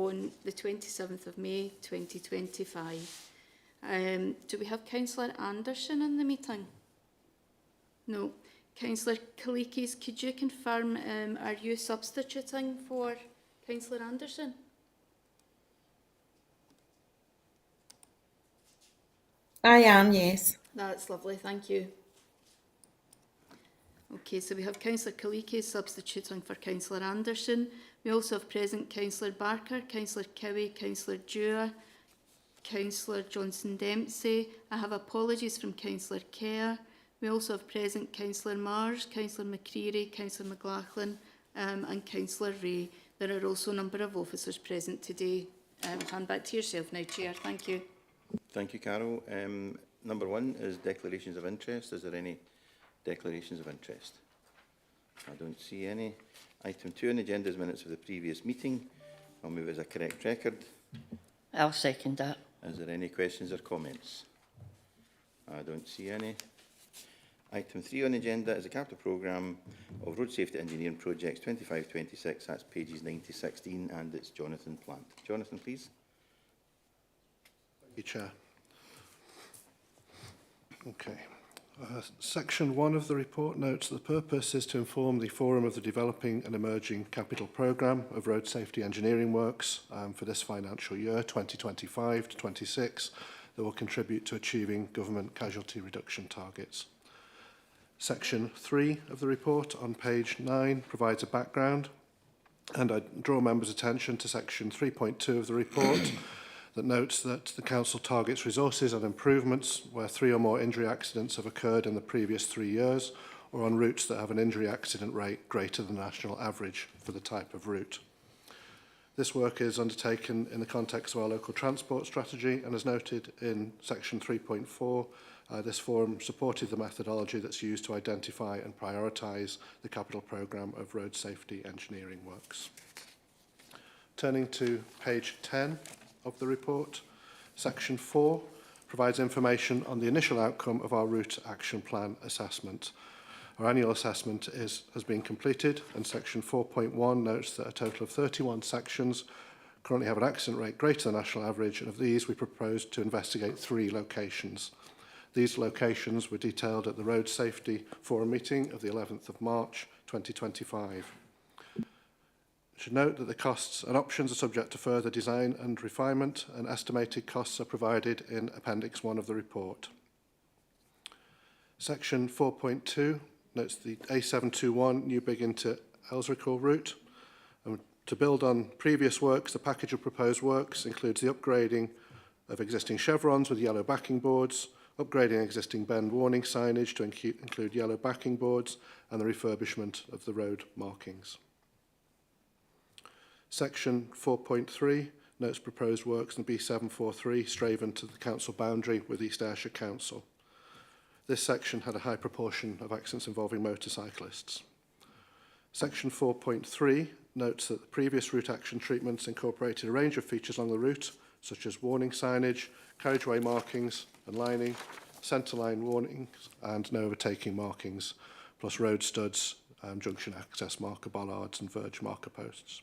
on the 27th of May 2025. Do we have Councillor Anderson in the meeting? No. Councillor Kalikis, could you confirm, are you substituting for Councillor Anderson? I am, yes. That's lovely, thank you. Okay, so we have Councillor Kalikis substituting for Councillor Anderson. We also have present Councillor Barker, Councillor Cowie, Councillor Dewar, Councillor Johnson-Dempsey. I have apologies from Councillor Kerr. We also have present Councillor Marsh, Councillor McCreary, Councillor McLaughlin and Councillor Ray. There are also a number of officers present today. Hand back to yourself now, Chair. Thank you. Thank you, Carol. Number 1 is declarations of interest. Is there any declarations of interest? I don't see any. Item 2 on the agenda is minutes of the previous meeting. I'll move as a correct record. I'll second that. Is there any questions or comments? I don't see any. Item 3 on the agenda is a capital programme of road safety engineering projects 25-26. That's pages 9-16, and it's Jonathan Plant. Jonathan, please. Thank you, Chair. Okay. Section 1 of the report notes that the purpose is to inform the Forum of the Developing and Emerging Capital Programme of Road Safety Engineering Works for this financial year, 2025 to 26, that will contribute to achieving government casualty reduction targets. Section 3 of the report on page 9 provides a background, and I draw members' attention to section 3.2 of the report that notes that the Council targets resources and improvements where 3 or more injury accidents have occurred in the previous 3 years, or on routes that have an injury accident rate greater than the national average for the type of route. This work is undertaken in the context of our local transport strategy, and as noted in section 3.4, this forum supported the methodology that's used to identify and prioritise the capital programme of road safety engineering works. Turning to page 10 of the report, section 4 provides information on the initial outcome of our route action plan assessment. Our annual assessment has been completed, and section 4.1 notes that a total of 31 sections currently have an accident rate greater than the national average, and of these we propose to investigate 3 locations. These locations were detailed at the Road Safety Forum meeting of the 11th of March 2025. I should note that the costs and options are subject to further design and refinement, and estimated costs are provided in Appendix 1 of the report. Section 4.2 notes the A721 New Biggin to Elsrical route. And to build on previous works, the package of proposed works includes the upgrading of existing chevrons with yellow backing boards, upgrading existing bend warning signage to include yellow backing boards, and the refurbishment of the road markings. Section 4.3 notes proposed works in B743 Straven to the council boundary with East Ayrshire Council. This section had a high proportion of accidents involving motorcyclists. Section 4.3 notes that the previous route action treatments incorporated a range of features along the route, such as warning signage, carriageway markings and lining, centreline warnings and no overtaking markings, plus road studs, junction access marker bollards and verge marker posts.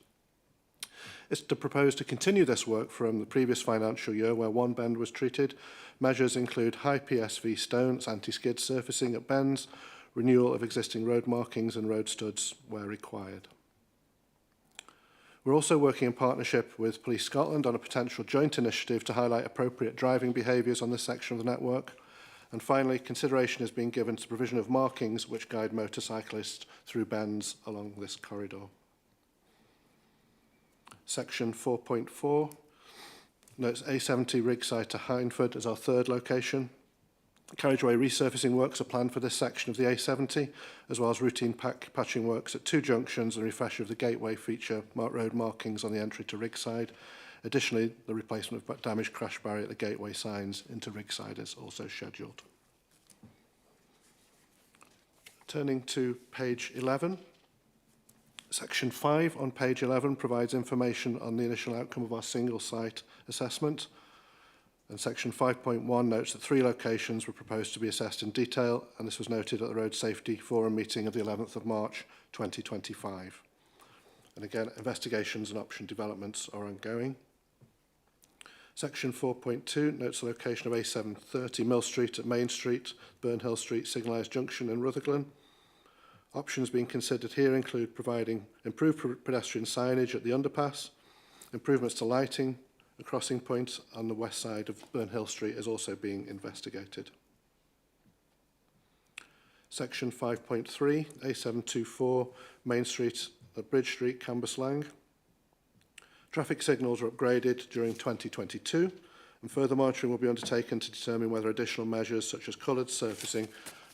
It's to propose to continue this work from the previous financial year where one bend was treated. Measures include high PSV stones, anti-skid surfacing at bends, renewal of existing road markings and road studs where required. We're also working in partnership with Police Scotland on a potential joint initiative to highlight appropriate driving behaviours on this section of the network. And finally, consideration is being given to the provision of markings which guide motorcyclists through bends along this corridor. Section 4.4 notes A70 Rigside to Hindford as our third location. Carriageway resurfacing works are planned for this section of the A70, as well as routine patching works at 2 junctions and refresh of the gateway feature road markings on the entry to Rigside. Additionally, the replacement of damaged crash barrier at the gateway signs into Rigside is also scheduled. Turning to page 11. Section 5 on page 11 provides information on the initial outcome of our single site assessment. And section 5.1 notes that 3 locations were proposed to be assessed in detail, and this was noted at the Road Safety Forum meeting of the 11th of March 2025. And again, investigations and option developments are ongoing. Section 4.2 notes the location of A730 Mill Street at Main Street, Burnhill Street, Signalised Junction and Rutherglen. Options being considered here include providing improved pedestrian signage at the underpass, improvements to lighting, a crossing point on the west side of Burnhill Street is also being investigated. Section 5.3, A724 Main Street at Bridge Street, Cambuslang. Traffic signals were upgraded during 2022 and further monitoring will be undertaken to determine whether additional measures such as coloured surfacing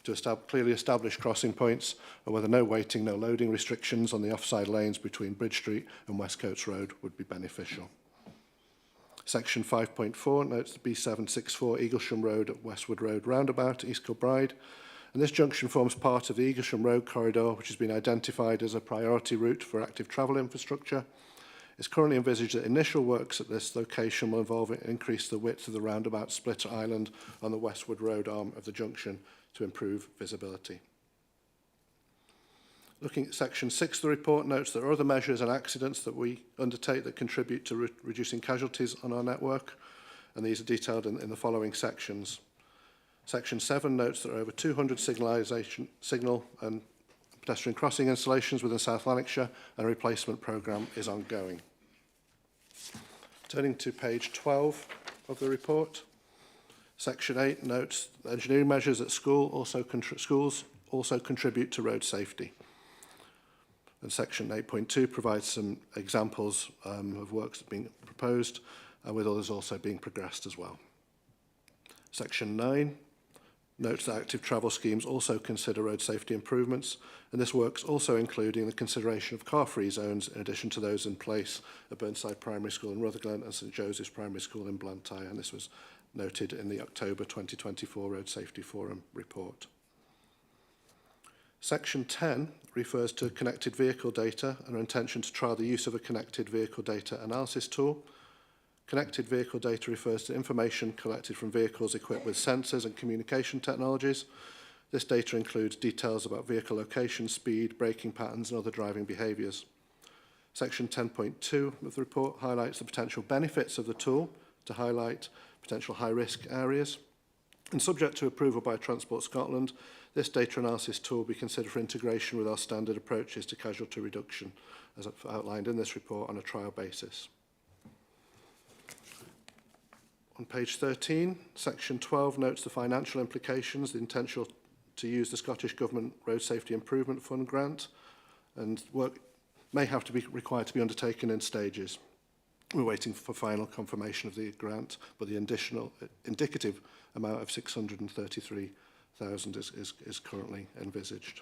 to clearly establish crossing points or whether no waiting, no loading restrictions on the offside lanes between Bridge Street and Westcoats Road would be beneficial. Section 5.4 notes the B764 Eaglesham Road at Westwood Road roundabout, East Kilbride. And this junction forms part of the Eaglesham Road corridor, which has been identified as a priority route for active travel infrastructure. It's currently envisaged that initial works at this location will involve increase the width of the roundabout split island on the Westwood Road arm of the junction to improve visibility. Looking at section 6 of the report notes there are other measures and accidents that we undertake that contribute to reducing casualties on our network, and these are detailed in the following sections. Section 7 notes there are over 200 signal and pedestrian crossing installations within South Lanarkshire, and a replacement programme is ongoing. Turning to page 12 of the report, Section 8 notes engineering measures at schools also contribute to road safety. And Section 8.2 provides some examples of works that are being proposed, with others also being progressed as well. Section 9 notes that active travel schemes also consider road safety improvements, and this work's also including the consideration of car-free zones in addition to those in place at Burnside Primary School in Rutherglen and St Joseph's Primary School in Blantyre, and this was noted in the October 2024 Road Safety Forum report. Section 10 refers to connected vehicle data and our intention to trial the use of a connected vehicle data analysis tool. Connected vehicle data refers to information collected from vehicles equipped with sensors and communication technologies. This data includes details about vehicle location, speed, braking patterns and other driving behaviours. Section 10.2 of the report highlights the potential benefits of the tool to highlight potential high-risk areas. And subject to approval by Transport Scotland, this data analysis tool will be considered for integration with our standard approaches to casualty reduction, as outlined in this report, on a trial basis. On page 13, section 12 notes the financial implications, the intention to use the Scottish Government Road Safety Improvement Fund grant, and work may have to be required to be undertaken in stages. We're waiting for final confirmation of the grant, but the indicative amount of 633,000 is currently envisaged.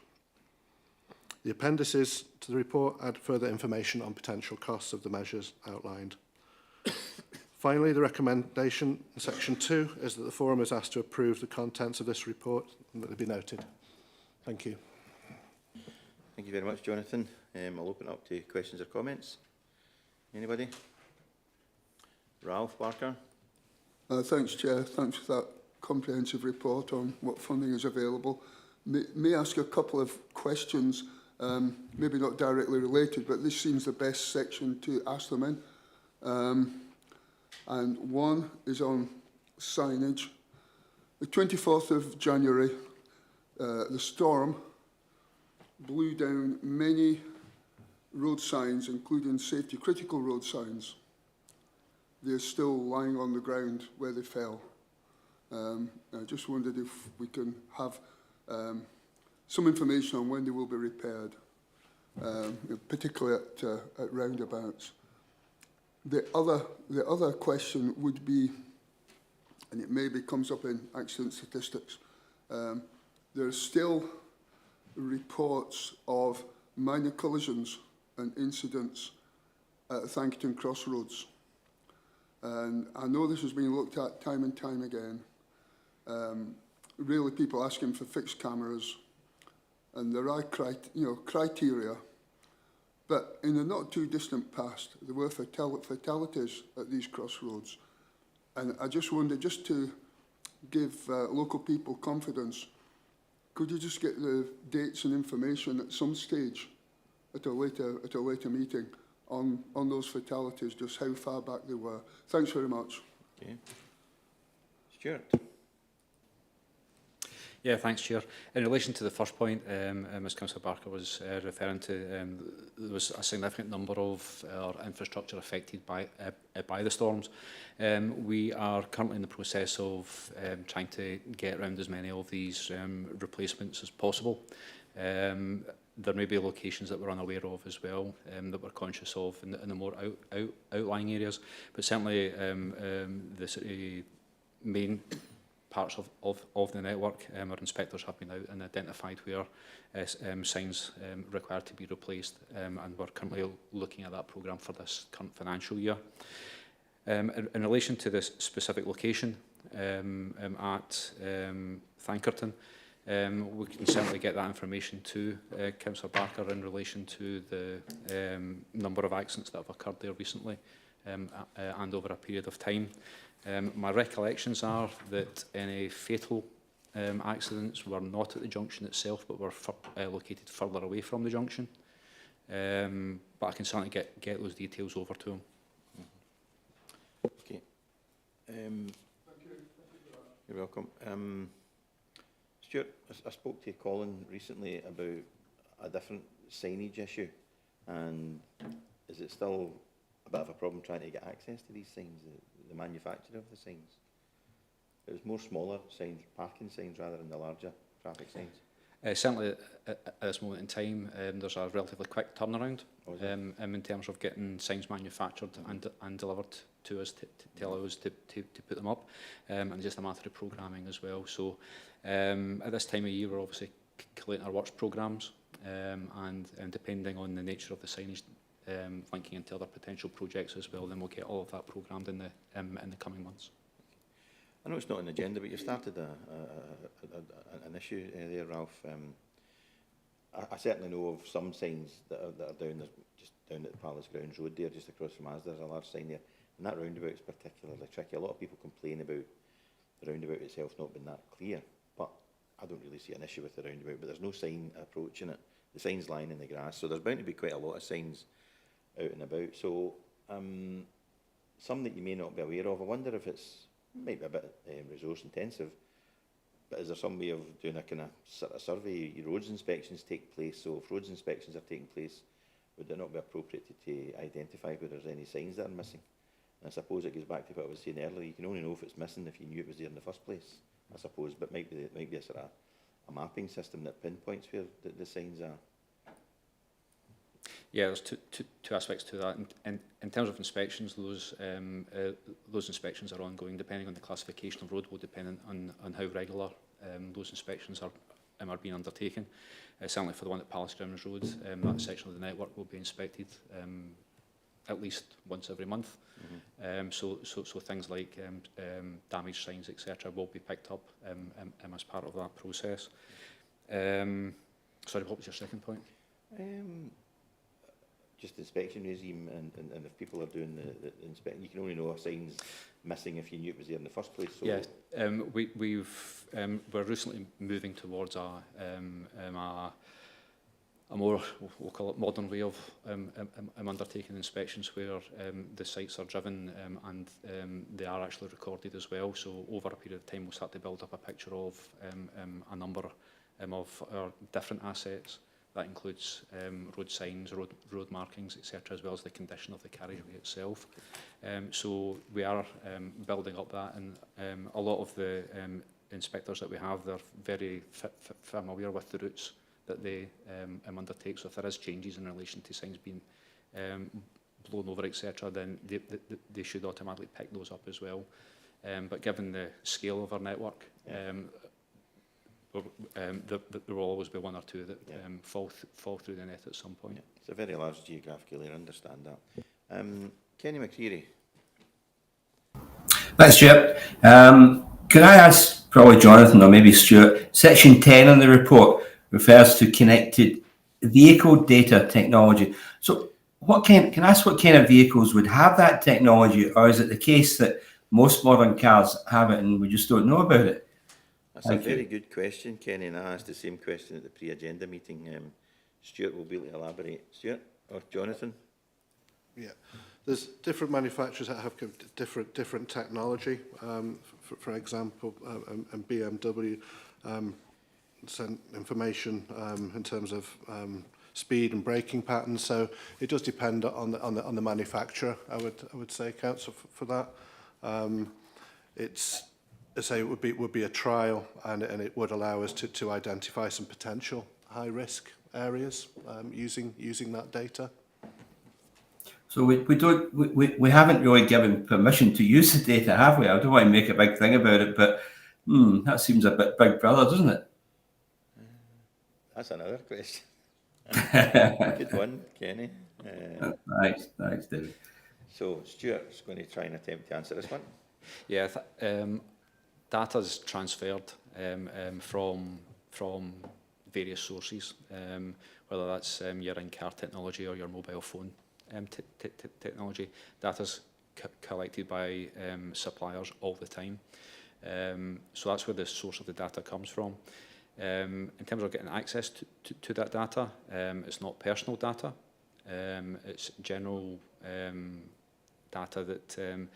The appendices to the report add further information on potential costs of the measures outlined. Finally, the recommendation in section 2 is that the forum is asked to approve the contents of this report and that they be noted. Thank you. Thank you very much, Jonathan. I'll open up to questions or comments. Anybody? Ralph Barker. Thanks, Chair. Thanks for that comprehensive report on what funding is available. May I ask a couple of questions, maybe not directly related, but this seems the best section to ask them in. And one is on signage. The 24th of January, the storm blew down many road signs, including safety critical road signs. They're still lying on the ground where they fell. I just wondered if we can have some information on when they will be repaired, particularly at roundabouts. The other question would be, and it maybe comes up in accident statistics, there are still reports of minor collisions and incidents at Thankington Crossroads. And I know this has been looked at time and time again. Really, people asking for fixed cameras, and there are criteria. But in the not too distant past, there were fatalities at these crossroads, and I just wondered, just to give local people confidence, could you just get the dates and information at some stage at a later meeting on those fatalities, just how far back they were. Thanks very much. Okay. Stuart? Yeah, thanks, Chair. In relation to the first point, as Councillor Barker was referring to, there was a significant number of our infrastructure affected by the storms. We are currently in the process of trying to get around as many of these replacements as possible. There may be locations that we're unaware of as well, that we're conscious of in the more outlying areas, but certainly the sort of main parts of the network, our inspectors have been out and identified where signs required to be replaced, and we're currently looking at that programme for this current financial year. In relation to this specific location at Thankerton, we can certainly get that information to Councillor Barker in relation to the number of accidents that have occurred there recently and over a period of time. My recollections are that any fatal accidents were not at the junction itself, but were located further away from the junction. But I can certainly get those details over to him. Okay. You're welcome. Stuart, I spoke to Colin recently about a different signage issue, and is it still a bit of a problem trying to get access to these signs, the manufacture of the signs? It was more smaller signs, parking signs, rather than the larger traffic signs. Certainly at this moment in time, there's a relatively quick turnaround in terms of getting signs manufactured and delivered to us to allow us to put them up, and just a matter of programming as well. So at this time of year, we're obviously collating our works programmes, and depending on the nature of the signage linking into other potential projects as well, then we'll get all of that programmed in the coming months. I know it's not on the agenda, but you've started an issue there, Ralph. I certainly know of some signs that are just down at the Palace Grounds Road there, just across from us. There's a large sign there, and that roundabout is particularly tricky. A lot of people complain about the roundabout itself not being that clear, but I don't really see an issue with the roundabout. But there's no sign approaching it. The sign's lying in the grass, so there's bound to be quite a lot of signs out and about. So some that you may not be aware of. I wonder if it's might be a bit resource intensive, but is there some way of doing a kind of sort of survey? Roads inspections take place, so if roads inspections are taking place, would it not be appropriate to identify whether there's any signs that are missing? And I suppose it goes back to what I was saying earlier. You can only know if it's missing if you knew it was there in the first place, I suppose. But might be a sort of a mapping system that pinpoints where the signs are. Yeah, there's two aspects to that. In terms of inspections, those inspections are ongoing. Depending on the classification of road, will depend on how regular those inspections are being undertaken. Certainly for the one at Palace Grounds Road, that section of the network will be inspected at least once every month. Mm-hmm. So things like damaged signs, etc., will be picked up as part of that process. Sorry, what was your second point? Just the inspection regime, and if people are doing the inspection, you can only know a sign's missing if you knew it was there in the first place. So yeah, we're recently moving towards a more, we'll call it, modern way of undertaking inspections, where the sites are driven and they are actually recorded as well. So over a period of time, we'll start to build up a picture of a number of our different assets. That includes road signs, road markings, etc., as well as the condition of the carriageway itself. So we are building up that, and a lot of the inspectors that we have, they're very familiar with the routes that they undertake. So if there is changes in relation to signs being blown over, etc., then they should automatically pick those up as well. But given the scale of our network, there will always be one or two that fall through the net at some point. Yeah. It's a very large geographical area, I understand that. Kenny McCreary. Thanks, Stuart. Could I ask probably Jonathan or maybe Stuart, section 10 in the report refers to connected vehicle data technology. So can I ask what kind of vehicles would have that technology, or is it the case that most modern cars have it and we just don't know about it? That's a very good question, Kenny, and I asked the same question at the pre-agenda meeting Stuart will be able to elaborate. Stuart or Jonathan? Yeah, there's different manufacturers that have different technology. For example, and BMW sent information in terms of speed and braking patterns. So it does depend on the manufacturer. I would say, Council, for that. It's, I say, it would be a trial, and it would allow us to identify some potential high risk areas using that data. So we haven't really given permission to use the data, have we? I don't want to make a big thing about it, but that seems a bit Big Brother, doesn't it? That's another question. Good one, Kenny. Thanks, David. So Stuart's going to try and attempt to answer this one. Yeah, data is transferred from various sources, whether that's your in-car technology or your mobile phone technology. Data's collected by suppliers all the time. So that's where the source of the data comes from. In terms of getting access to that data, it's not personal data. It's general data that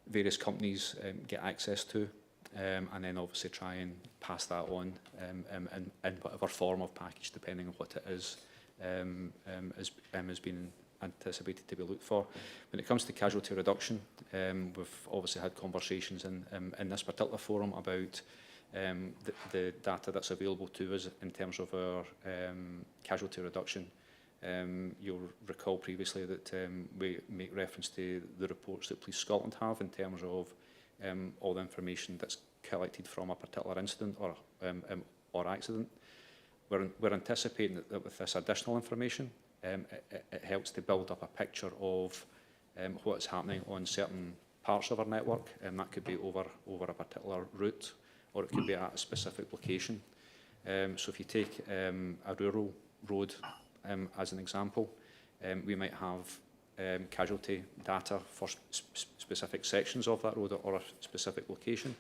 various companies get access to, and then obviously try and pass that on in whatever form of package, depending on what it is, has been anticipated to be looked for. When it comes to casualty reduction, we've obviously had conversations in this particular forum about the data that's available to us in terms of our casualty reduction. You'll recall previously that we make reference to the reports that Police Scotland have in terms of all the information that's collected from a particular incident or accident. We're anticipating that with this additional information, it helps to build up a picture of what's happening on certain parts of our network, and that could be over a particular route, or it could be at a specific location. So if you take a rural road as an example, we might have casualty data for specific sections of that road or a specific location.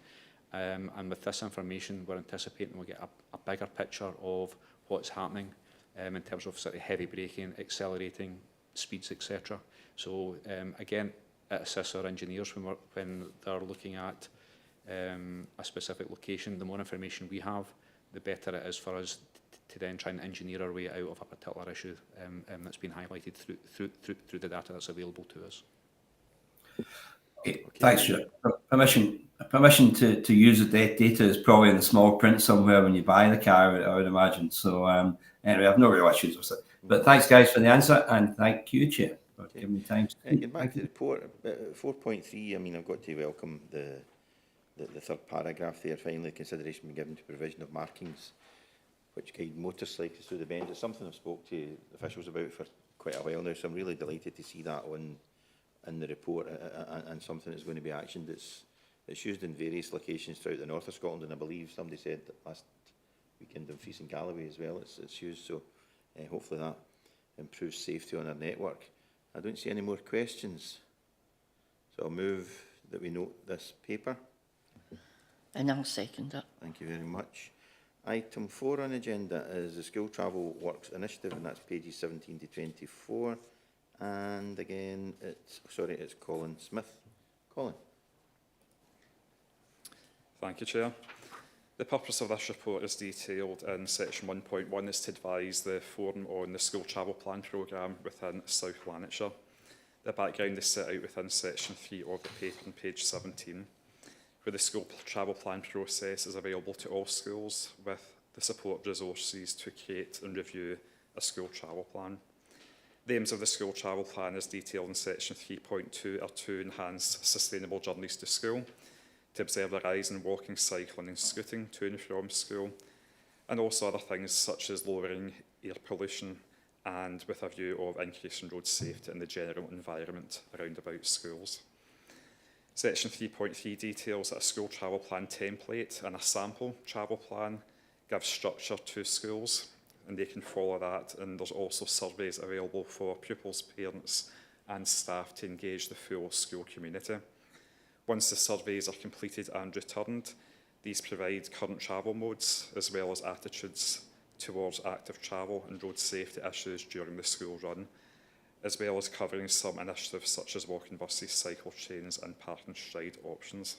And with this information, we're anticipating we'll get a bigger picture of what's happening in terms of sort of heavy braking, accelerating, speeds, etc. So again, it assists our engineers when they're looking at a specific location. The more information we have, the better it is for us to then try and engineer our way out of a particular issue that's been highlighted through the data that's available to us. Okay. Thanks, Stuart. Permission to use the data is probably in the small print somewhere when you buy the car, I would imagine. So anyway, I have no real issues with it. But thanks, guys, for the answer, and thank you, Chair, for giving me time. Getting back to the report, 4.3, I mean, I've got to welcome the third paragraph there. Finally, consideration being given to provision of markings which guide motorcyclists through the bend. It's something I've spoke to officials about for quite a while now, so I'm really delighted to see that in the report and something that's going to be actioned. It's used in various locations throughout the north of Scotland, and I believe somebody said last weekend in Fleece and Galloway as well it's used, so hopefully that improves safety on our network. I don't see any more questions, so I'll move that we note this paper. And I'll second it. Thank you very much. Item 4 on the agenda is the School Travel Works Initiative, and that's pages 17 to 24. And again, it's Colin Smith. Colin. Thank you, Chair. The purpose of this report is detailed in section 1.1 is to advise the Forum on the School Travel Plan programme within South Lanarkshire. The background is set out within section 3 of the paper on page 17, where the school travel plan process is available to all schools with the support resources to create and review a school travel plan. The aims of the school travel plan is detailed in section 3.2 are to enhance sustainable journeys to school, to observe the rise in walking, cycling and scooting to and from school, and also other things such as lowering air pollution and with a view of increasing road safety in the general environment around about schools. Section 3.3 details that a school travel plan template and a sample travel plan gives structure to schools, and they can follow that, and there's also surveys available for pupils, parents and staff to engage the full school community. Once the surveys are completed and returned, these provide current travel modes as well as attitudes towards active travel and road safety issues during the school run, as well as covering some initiatives such as walking buses, cycle chains and park and stride options.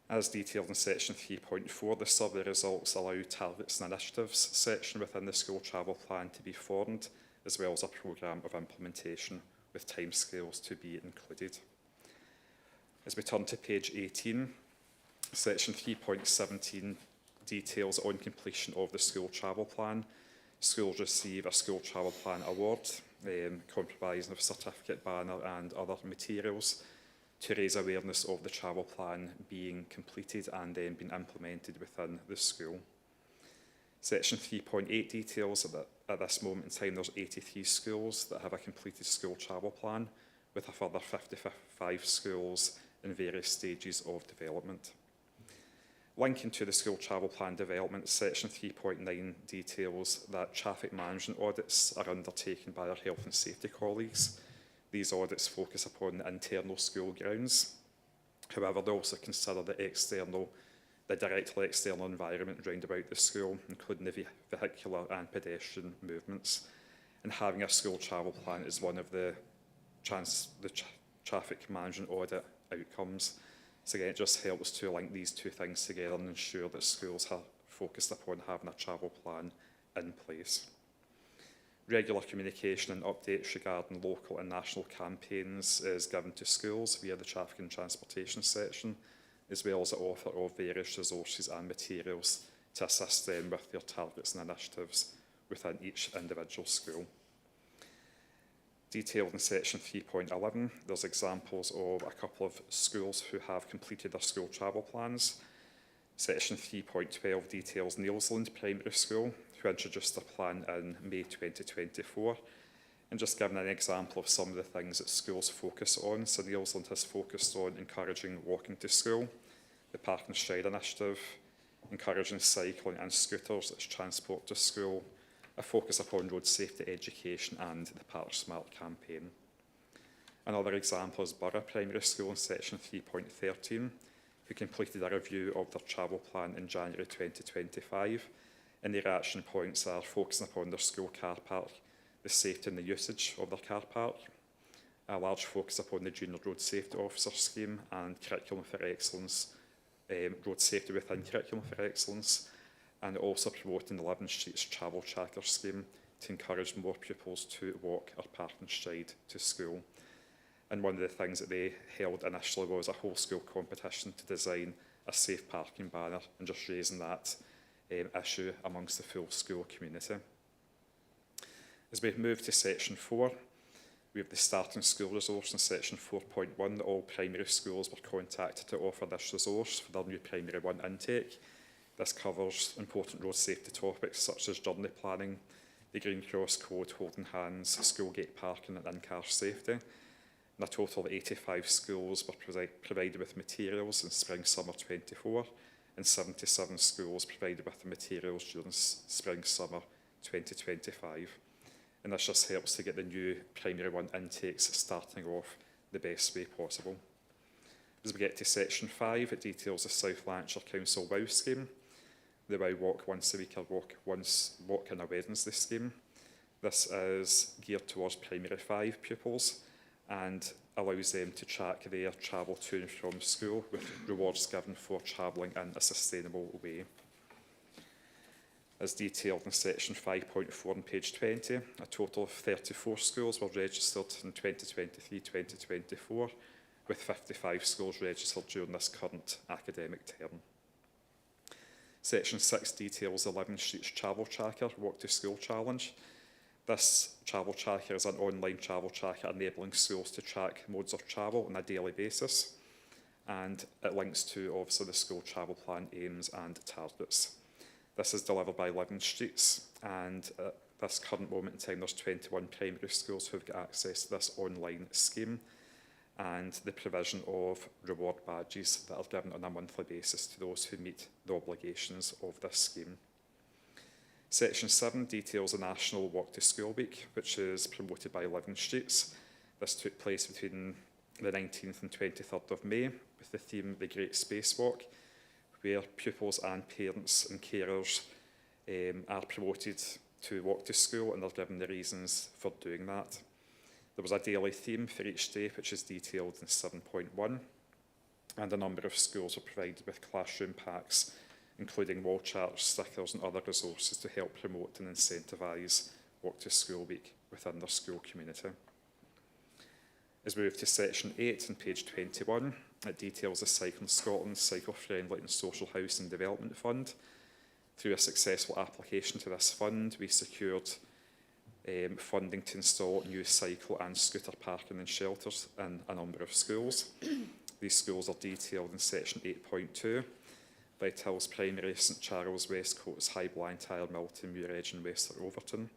As detailed in section 3.4, the survey results allow targets and initiatives section within the school travel plan to be formed, as well as a programme of implementation with timescales to be included. As we turn to page 18, section 3.17 details on completion of the school travel plan. Schools receive a school travel plan award, comprising of certificate, banner and other materials to raise awareness of the travel plan being completed and then being implemented within the school. Section 3.8 details that at this moment in time there's 83 schools that have a completed school travel plan, with a further 55 schools in various stages of development. Linking to the school travel plan development, section 3.9 details that traffic management audits are undertaken by our health and safety colleagues. These audits focus upon the internal school grounds. However, they also consider the directly external environment round about the school, including the vehicular and pedestrian movements. And having a school travel plan is one of the traffic management audit outcomes. So again, it just helps to link these two things together and ensure that schools are focused upon having a travel plan in place. Regular communication and updates regarding local and national campaigns is given to schools via the Traffic and Transportation section, as well as the offer of various resources and materials to assist them with their targets and initiatives within each individual school. Detailed in section 3.11, there's examples of a couple of schools who have completed their school travel plans. Section 3.12 details Neilsland Primary School, who introduced their plan in May 2024. And just giving an example of some of the things that schools focus on. So Neilsland has focused on encouraging walking to school, the Park and Stride initiative, encouraging cycling and scooters as transport to school, a focus upon road safety education and the Park Smart campaign. Another example is Borough Primary School in section 3.13, who completed a review of their travel plan in January 2025. And their action points are focusing upon their school car park, the safety and the usage of their car park, a large focus upon the Junior Road Safety Officer scheme and Curriculum for Excellence, road safety within Curriculum for Excellence, and also promoting the Leven Streets Travel Tracker scheme to encourage more pupils to walk or park and stride to school. And one of the things that they held initially was a whole school competition to design a safe parking banner, and just raising that issue amongst the full school community. As we move to section 4, we have the starting school resource in section 4.1 that all primary schools were contacted to offer this resource for their new primary 1 intake. This covers important road safety topics such as journey planning, the Green Cross Code, holding hands, school gate parking and in-car safety. And a total of 85 schools were provided with materials in spring-summer 24, and 77 schools provided with the materials during spring-summer 2025. And this just helps to get the new primary 1 intakes starting off the best way possible. As we get to section 5, it details the South Lanarkshire Council WOW scheme, the WOW Walk Once a Week or Walk on a Wednesday scheme. This is geared towards primary 5 pupils and allows them to track their travel to and from school with rewards given for travelling in a sustainable way. As detailed in section 5.4 on page 20, a total of 34 schools were registered in 2023-2024, with 55 schools registered during this current academic term. Section 6 details the Leven Streets Travel Tracker Walk to School Challenge. This travel tracker is an online travel tracker enabling schools to track modes of travel on a daily basis, and it links to obviously the school travel plan aims and targets. This is delivered by Leven Streets, and at this current moment in time there's 21 primary schools who have got access to this online scheme, and the provision of reward badges that are given on a monthly basis to those who meet the obligations of this scheme. Section 7 details the National Walk to School Week, which is promoted by Leven Streets. This took place between the 19th and 23rd of May with the theme The Great Spacewalk, where pupils and parents and carers are promoted to walk to school, and they're given the reasons for doing that. There was a daily theme for each day, which is detailed in 7.1, and a number of schools are provided with classroom packs, including wall charts, stickers and other resources to help promote and incentivise Walk to School Week within their school community. As we move to section 8 on page 21, it details the Cycling Scotland Cycle Friendly and Social Housing Development Fund. Through a successful application to this fund, we secured funding to install new cycle and scooter parking and shelters in a number of schools. These schools are detailed in section 8.2. Vital's Primary, St Charles, Westcoats, High Blantyre, Milton, Muiredge and Wester Overton.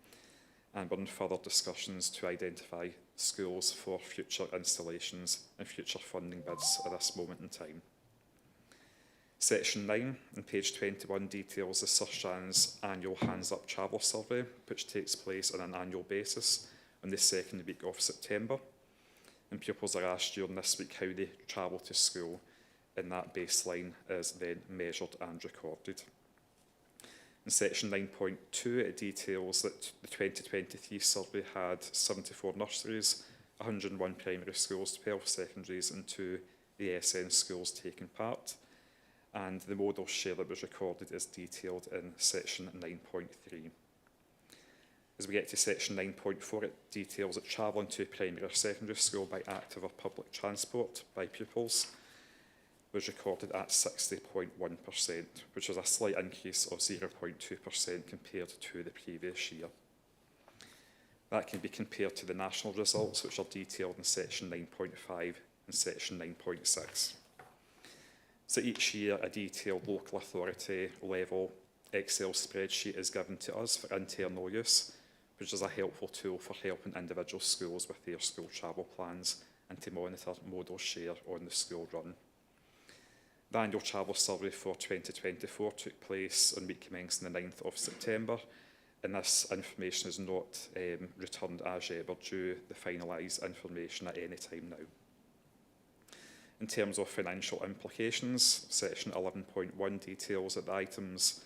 And we're in further discussions to identify schools for future installations and future funding bids at this moment in time. Section 9 on page 21 details the Sir Shan's annual Hands Up Travel Survey, which takes place on an annual basis on the second week of September. And pupils are asked during this week how they travel to school, and that baseline is then measured and recorded. In section 9.2, it details that the 2023 survey had 74 nurseries, 101 primary schools, 12 secondaries and 2 ASN schools taking part. And the modal share that was recorded is detailed in section 9.3. As we get to section 9.4, it details that travelling to primary or secondary school by active or public transport by pupils was recorded at 60.1%, which is a slight increase of 0.2% compared to the previous year. That can be compared to the national results, which are detailed in section 9.5 and section 9.6. So each year, a detailed local authority level Excel spreadsheet is given to us for internal use, which is a helpful tool for helping individual schools with their school travel plans and to monitor modal share on the school run. The annual travel survey for 2024 took place on week commencing the 9th of September, and this information is not returned as yet, but due the finalised information at any time now. In terms of financial implications, section 11.1 details that the items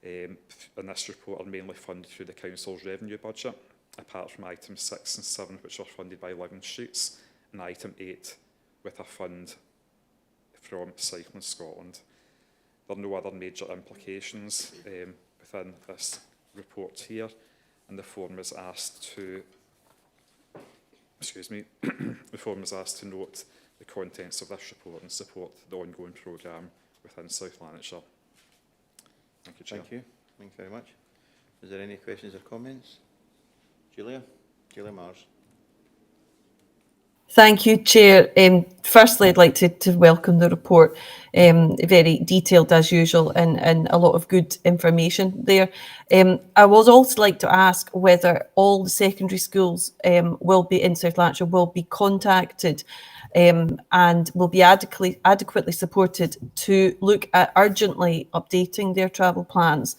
in this report are mainly funded through the Council's revenue budget, apart from items 6 and 7, which are funded by Living Streets, and item 8 with a fund from Cycling Scotland. There are no other major implications within this report here, and the forum is asked to, the forum is asked to note the contents of this report and support the ongoing programme within South Lanarkshire. Thank you, Chair. Thank you. Thank you very much. Is there any questions or comments? Julia Mars. Thank you, Chair. Firstly, I'd like to welcome the report. Very detailed as usual and a lot of good information there. I would also like to ask whether all the secondary schools will be in South Lanarkshire will be contacted and will be adequately supported to look at urgently updating their travel plans,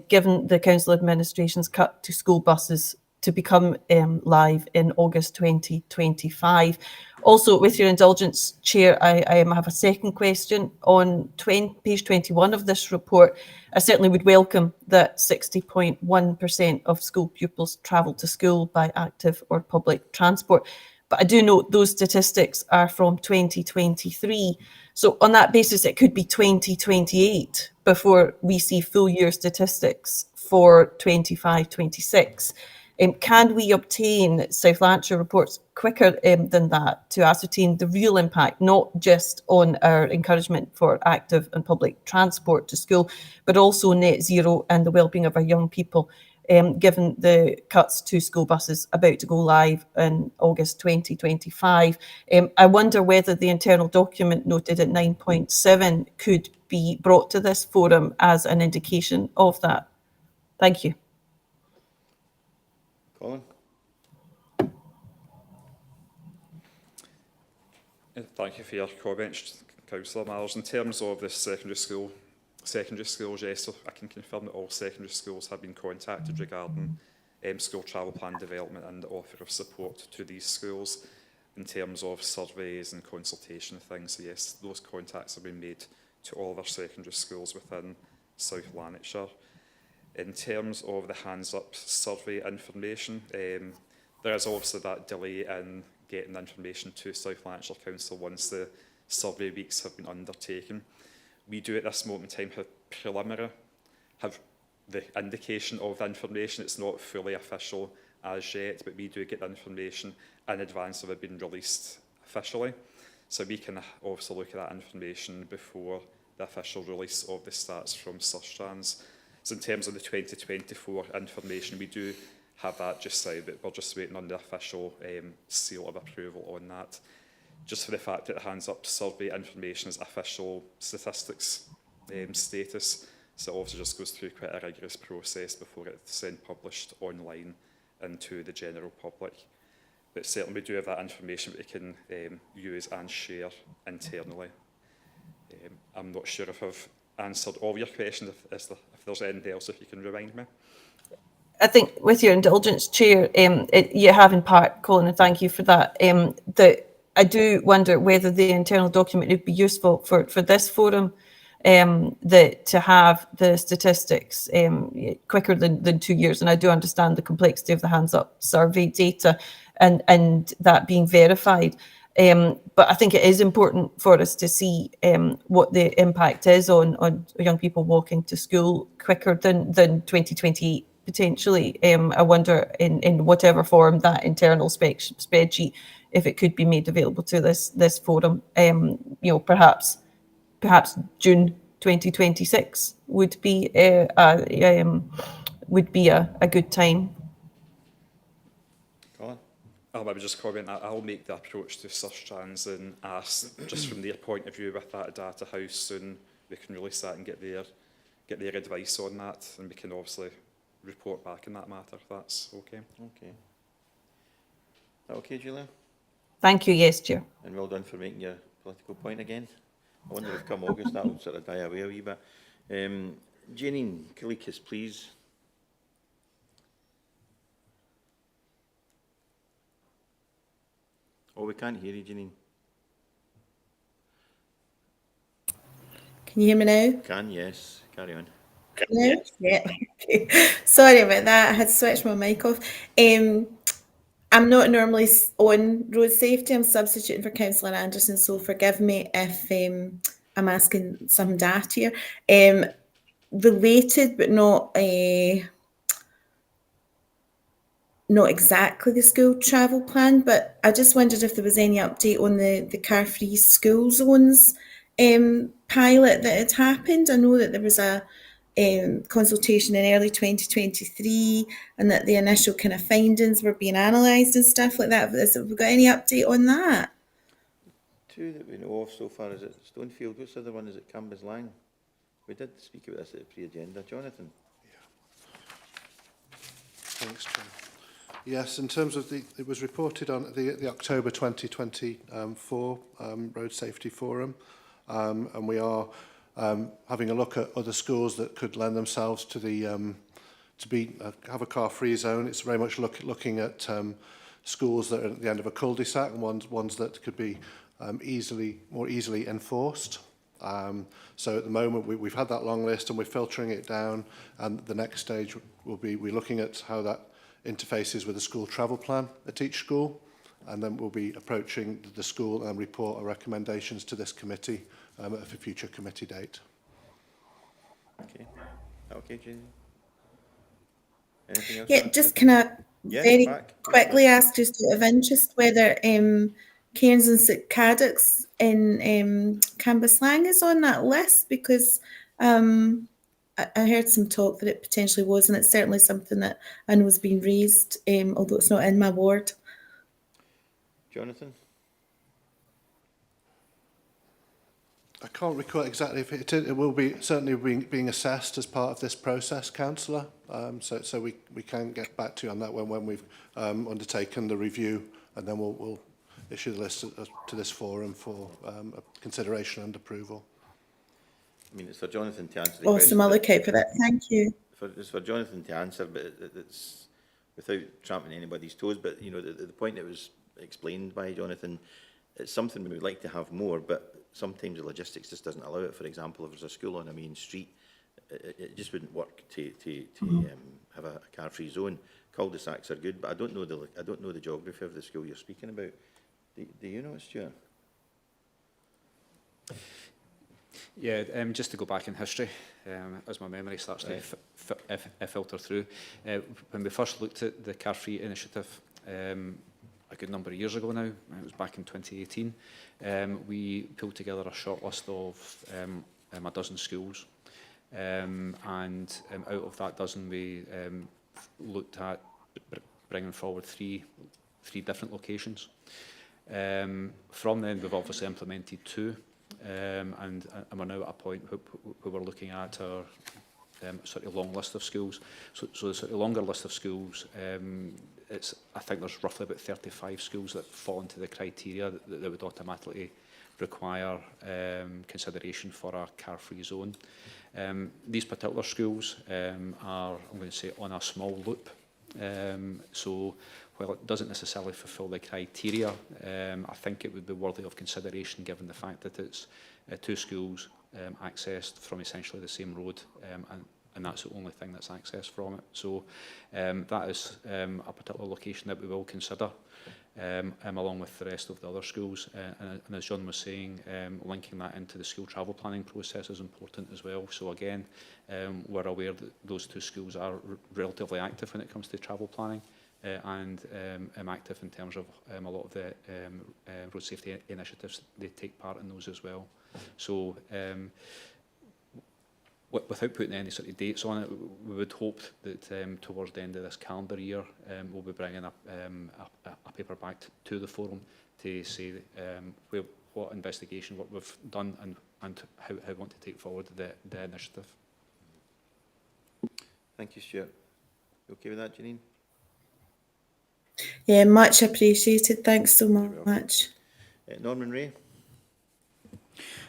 given the council administration's cut to school buses to become live in August 2025. Also, with your indulgence, Chair, I have a second question. On page 21 of this report, I certainly would welcome that 60.1% of school pupils travel to school by active or public transport. But I do note those statistics are from 2023. So on that basis, it could be 2028 before we see full year statistics for 25-26. Can we obtain South Lanarkshire reports quicker than that to ascertain the real impact, not just on our encouragement for active and public transport to school, but also net zero and the wellbeing of our young people, given the cuts to school buses about to go live in August 2025? I wonder whether the internal document noted at 9.7 could be brought to this forum as an indication of that. Thank you. Colin? Thank you for your comments, Councillor Myers. In terms of the secondary schools, yes, so I can confirm that all secondary schools have been contacted regarding school travel plan development and the offer of support to these schools in terms of surveys and consultation and things. So yes, those contacts have been made to all of our secondary schools within South Lanarkshire. In terms of the Hands Up survey information, there is obviously that delay in getting the information to South Lanarkshire Council once the survey weeks have been undertaken. We do at this moment in time have the indication of the information. It's not fully official as yet, but we do get the information in advance of it being released officially. So we can obviously look at that information before the official release of the stats from Sustrans. So in terms of the 2024 information, we do have that just now, but we're just waiting on the official seal of approval on that. Just for the fact that the Hands Up survey information is official statistics status, so it also just goes through quite a rigorous process before it's then published online into the general public. But certainly we do have that information that we can use and share internally. I'm not sure if I've answered all your questions, if there's anything else, if you can remind me. I think with your indulgence, Chair, you have in part, Colin, and thank you for that, that I do wonder whether the internal document would be useful for this forum, that to have the statistics quicker than 2 years. And I do understand the complexity of the Hands Up survey data and that being verified. But I think it is important for us to see what the impact is on young people walking to school quicker than 2028 potentially. I wonder in whatever form that internal spreadsheet, if it could be made available to this forum, perhaps June 2026 would be a good time. Colin? I'll maybe just comment. I'll make the approach to Sustrans and ask, just from their point of view, with that data, how soon we can release that and get their advice on that, and we can obviously report back in that matter, if that's okay. Okay. Is that okay, Julia? Thank you, yes, Chair. And well done for making your political point again. I wonder if come August that will sort of die away a wee bit. Janine Kalikis, please. Oh, we can't hear you, Janine. Can you hear me now? Can, yes. Carry on. No? Yeah. Okay. Sorry about that. I had switched my mic off. I'm not normally on road safety. I'm substituting for Councillor Anderson, so forgive me if I'm asking some data here. Related, but not exactly the school travel plan, but I just wondered if there was any update on the car-free school zones pilot that had happened. I know that there was a consultation in early 2023 and that the initial kind of findings were being analysed and stuff like that. Have we got any update on that? Two that we know of so far, is it Stonefield? What's the other one? Is it Cambuslang? We did speak about this at the pre-agenda. Jonathan? Thanks, Chair. Yes, in terms of it was reported on the October 2024 Road Safety Forum, and we are having a look at other schools that could lend themselves to the have a car-free zone. It's very much looking at schools that are at the end of a cul-de-sac and ones that could be more easily enforced. So at the moment we've had that long list and we're filtering it down, and the next stage will be we're looking at how that interfaces with the school travel plan at each school, and then we'll be approaching the school and report our recommendations to this committee at a future committee date. Okay. Okay, Jane. Anything else? Yeah, just can I very quickly ask, just out of interest, whether Cairns and St Cadoc's in Cambuslang is on that list, because I heard some talk that it potentially was, and it's certainly something that I know has been raised, although it's not in my ward. Jonathan? I can't recall exactly if it will be certainly being assessed as part of this process, Councillor. So we can get back to you on that when we've undertaken the review, and then we'll issue the list to this forum for consideration and approval. I mean, it's for Jonathan to answer the Awesome, I'll look out for that. Thank you. It's for Jonathan to answer, but it's without trampling anybody's toes. But you know, the point that was explained by Jonathan, it's something we would like to have more, but sometimes the logistics just doesn't allow it. For example, if there's a school on a main street, it just wouldn't work to have a car-free zone. Cul-de-sacs are good, but I don't know the geography of the school you're speaking about. Do you know it, Stuart? Yeah, just to go back in history, as my memory starts to filter through. When we first looked at the Car-Free initiative, a good number of years ago now, it was back in 2018, we pulled together a short list of a dozen schools. And out of that dozen, we looked at bringing forward three different locations. From then, we've obviously implemented two. And we're now at a point where we're looking at our sort of long list of schools. So the sort of longer list of schools, I think there's roughly about 35 schools that fall into the criteria that would automatically require consideration for a car-free zone. These particular schools are, I'm going to say, on a small loop. So while it doesn't necessarily fulfil the criteria, I think it would be worthy of consideration given the fact that it's two schools accessed from essentially the same road, and that's the only thing that's accessed from it. So that is a particular location that we will consider, along with the rest of the other schools. And as John was saying, linking that into the school travel planning process is important as well. So again, we're aware that those two schools are relatively active when it comes to travel planning. And active in terms of a lot of the road safety initiatives. They take part in those as well. So without putting any sort of dates on it, we would hope that towards the end of this calendar year, we'll be bringing a paper back to the forum to say what investigation work we've done and how we want to take forward the initiative. Thank you, Stuart. You okay with that, Janine? Yeah, much appreciated. Thanks so much. Norman Ray.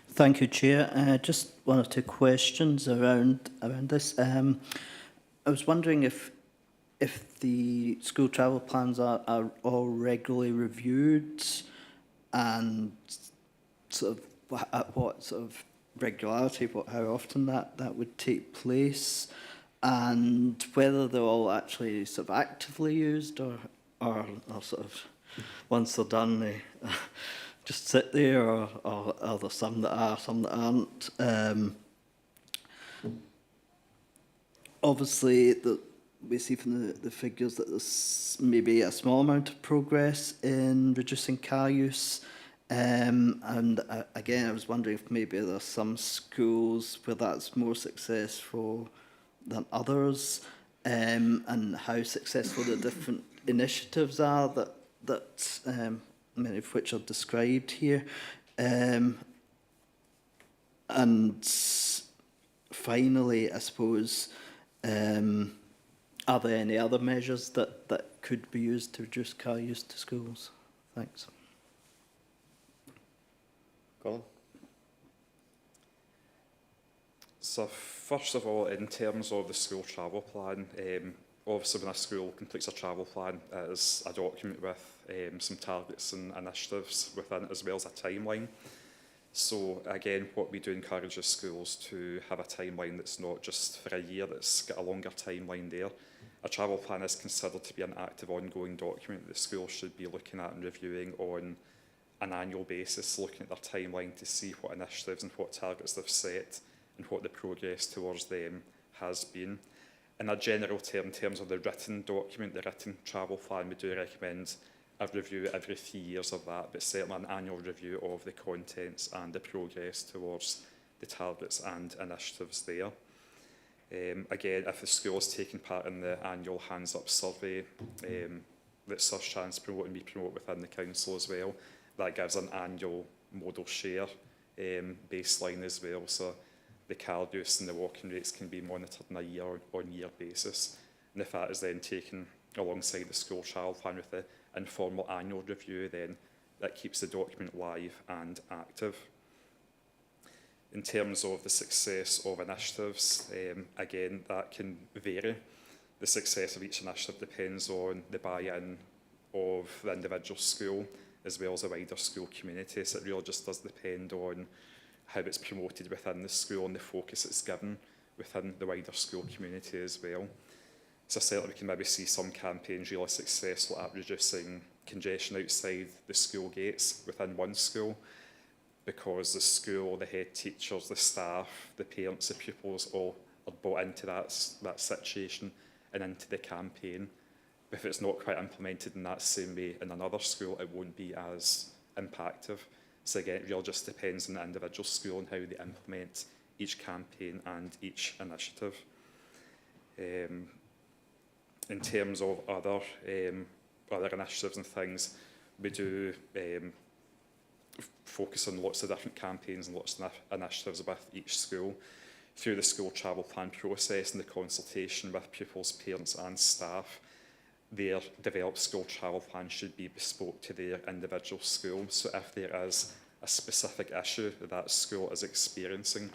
Thank you, Chair. Just one or two questions around this. I was wondering if the school travel plans are all regularly reviewed, and sort of at what sort of regularity, how often that would take place, and whether they're all actually sort of actively used or sort of once they're done they just sit there, or are there some that are, some that aren't. Obviously, we see from the figures that there's maybe a small amount of progress in reducing car use. And again, I was wondering if maybe there's some schools where that's more successful than others, and how successful the different initiatives are that many of which are described here. And finally, I suppose, are there any other measures that could be used to reduce car use to schools? Thanks. Colin? So first of all, in terms of the school travel plan, obviously when a school completes a travel plan, it is a document with some targets and initiatives within it, as well as a timeline. So again, what we do encourage the schools to have a timeline that's not just for a year, that's got a longer timeline there. A travel plan is considered to be an active, ongoing document that the school should be looking at and reviewing on an annual basis, looking at their timeline to see what initiatives and what targets they've set and what the progress towards them has been. In a general term, in terms of the written document, the written travel plan, we do recommend a review every 3 years of that, but certainly an annual review of the contents and the progress towards the targets and initiatives there. Again, if the school is taking part in the annual Hands Up survey that Sir Chance promote and we promote within the council as well, that gives an annual modal share baseline as well. So the car use and the walking rates can be monitored on a year-on-year basis. And if that is then taken alongside the school travel plan with the informal annual review, then that keeps the document live and active. In terms of the success of initiatives, again, that can vary. The success of each initiative depends on the buy-in of the individual school as well as the wider school community. So it really just does depend on how it's promoted within the school and the focus it's given within the wider school community as well. So certainly we can maybe see some campaigns really successful at reducing congestion outside the school gates within one school, because the school, the head teachers, the staff, the parents, the pupils all are bought into that situation and into the campaign. But if it's not quite implemented in that same way in another school, it won't be as impactful. So again, it really just depends on the individual school and how they implement each campaign and each initiative. In terms of other initiatives and things, we do focus on lots of different campaigns and lots of initiatives with each school through the school travel plan process and the consultation with pupils, parents and staff. Their developed school travel plan should be bespoke to their individual school. So if there is a specific issue that school is experiencing,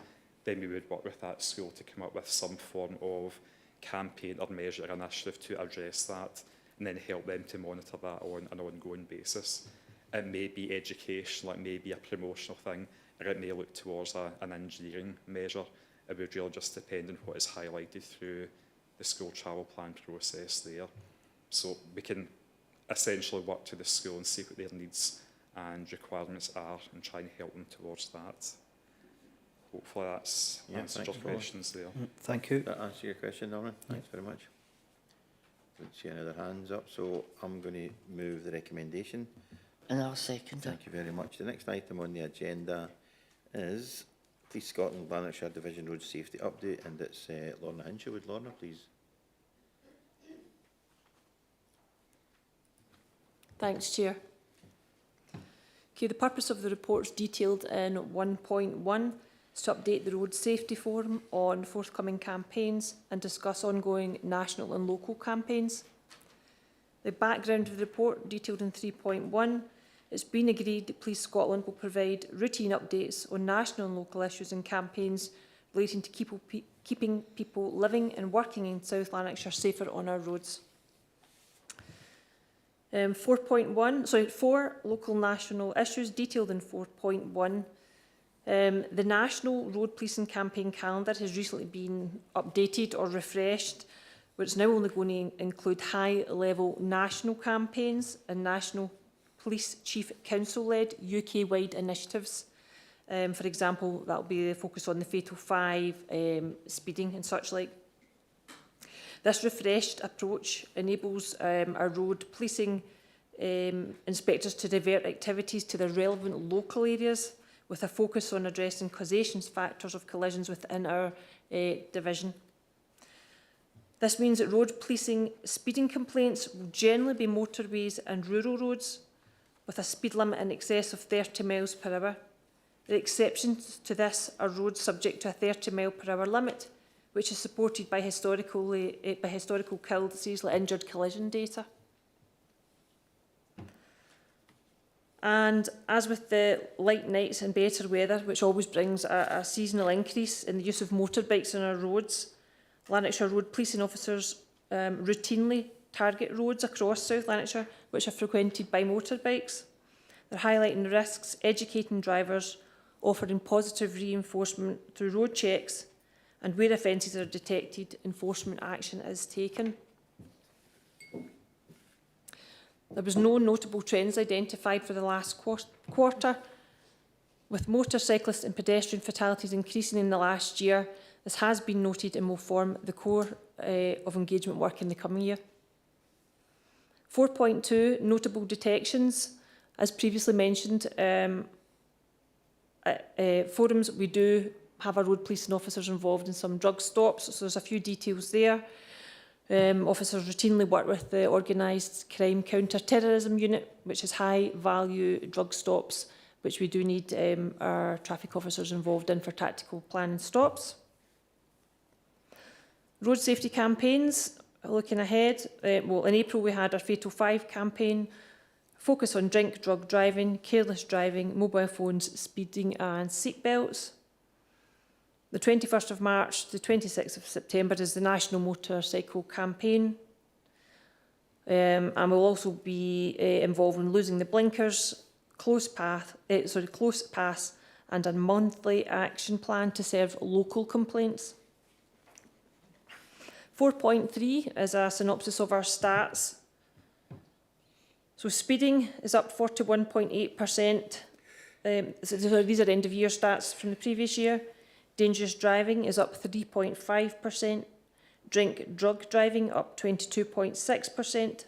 then we would work with that school to come up with some form of campaign or measure or initiative to address that, and then help them to monitor that on an ongoing basis. It may be educational, it may be a promotional thing, or it may look towards an engineering measure. It would really just depend on what is highlighted through the school travel plan process there. So we can essentially work to the school and see what their needs and requirements are and try and help them towards that. Hopefully that's answered your questions there. Thank you. That answer your question, Norman? Thanks very much. Don't see any other hands up, so I'm going to move the recommendation. And I'll second it. Thank you very much. The next item on the agenda is Police Scotland Lanarkshire Division Road Safety Update, and it's Lorna Hinshaw. Would Lorna please? Thanks, Chair. Okay, the purpose of the report is detailed in 1.1 is to update the Road Safety Forum on forthcoming campaigns and discuss ongoing national and local campaigns. The background of the report, detailed in 3.1, it's been agreed that Police Scotland will provide routine updates on national and local issues and campaigns relating to keeping people living and working in South Lanarkshire safer on our roads. 4 local national issues detailed in 4.1. The National Road Policing Campaign calendar has recently been updated or refreshed, where it's now only going to include high-level national campaigns and National Police Chief Council-led UK-wide initiatives. For example, that will be a focus on the Fatal Five, speeding and such like. This refreshed approach enables our road policing inspectors to divert activities to the relevant local areas with a focus on addressing causation factors of collisions within our division. This means that road policing speeding complaints will generally be motorways and rural roads with a speed limit in excess of 30 miles per hour. The exceptions to this are roads subject to a 30 mile per hour limit, which is supported by historical killed disease like injured collision data. And as with the light nights and better weather, which always brings a seasonal increase in the use of motorbikes on our roads, Lanarkshire road policing officers routinely target roads across South Lanarkshire which are frequented by motorbikes. They're highlighting risks, educating drivers, offering positive reinforcement through road checks, and where offences are detected, enforcement action is taken. There was no notable trends identified for the last quarter. With motorcyclist and pedestrian fatalities increasing in the last year, this has been noted and will form the core of engagement work in the coming year. 4.2, notable detections. As previously mentioned, forums, we do have our road policing officers involved in some drug stops, so there's a few details there. Officers routinely work with the Organised Crime Counter-Terrorism Unit, which is high-value drug stops, which we do need our traffic officers involved in for tactical planning stops. Road safety campaigns, looking ahead, well, in April we had our Fatal Five campaign, focus on drink, drug driving, careless driving, mobile phones, speeding and seatbelts. The 21st of March to the 26th of September is the National Motorcycle Campaign. And we'll also be involved in losing the blinkers, close pass, and a monthly action plan to serve local complaints. 4.3 is a synopsis of our stats. So speeding is up 41.8%. So these are end of year stats from the previous year. Dangerous driving is up 3.5%. Drug driving up 22.6%.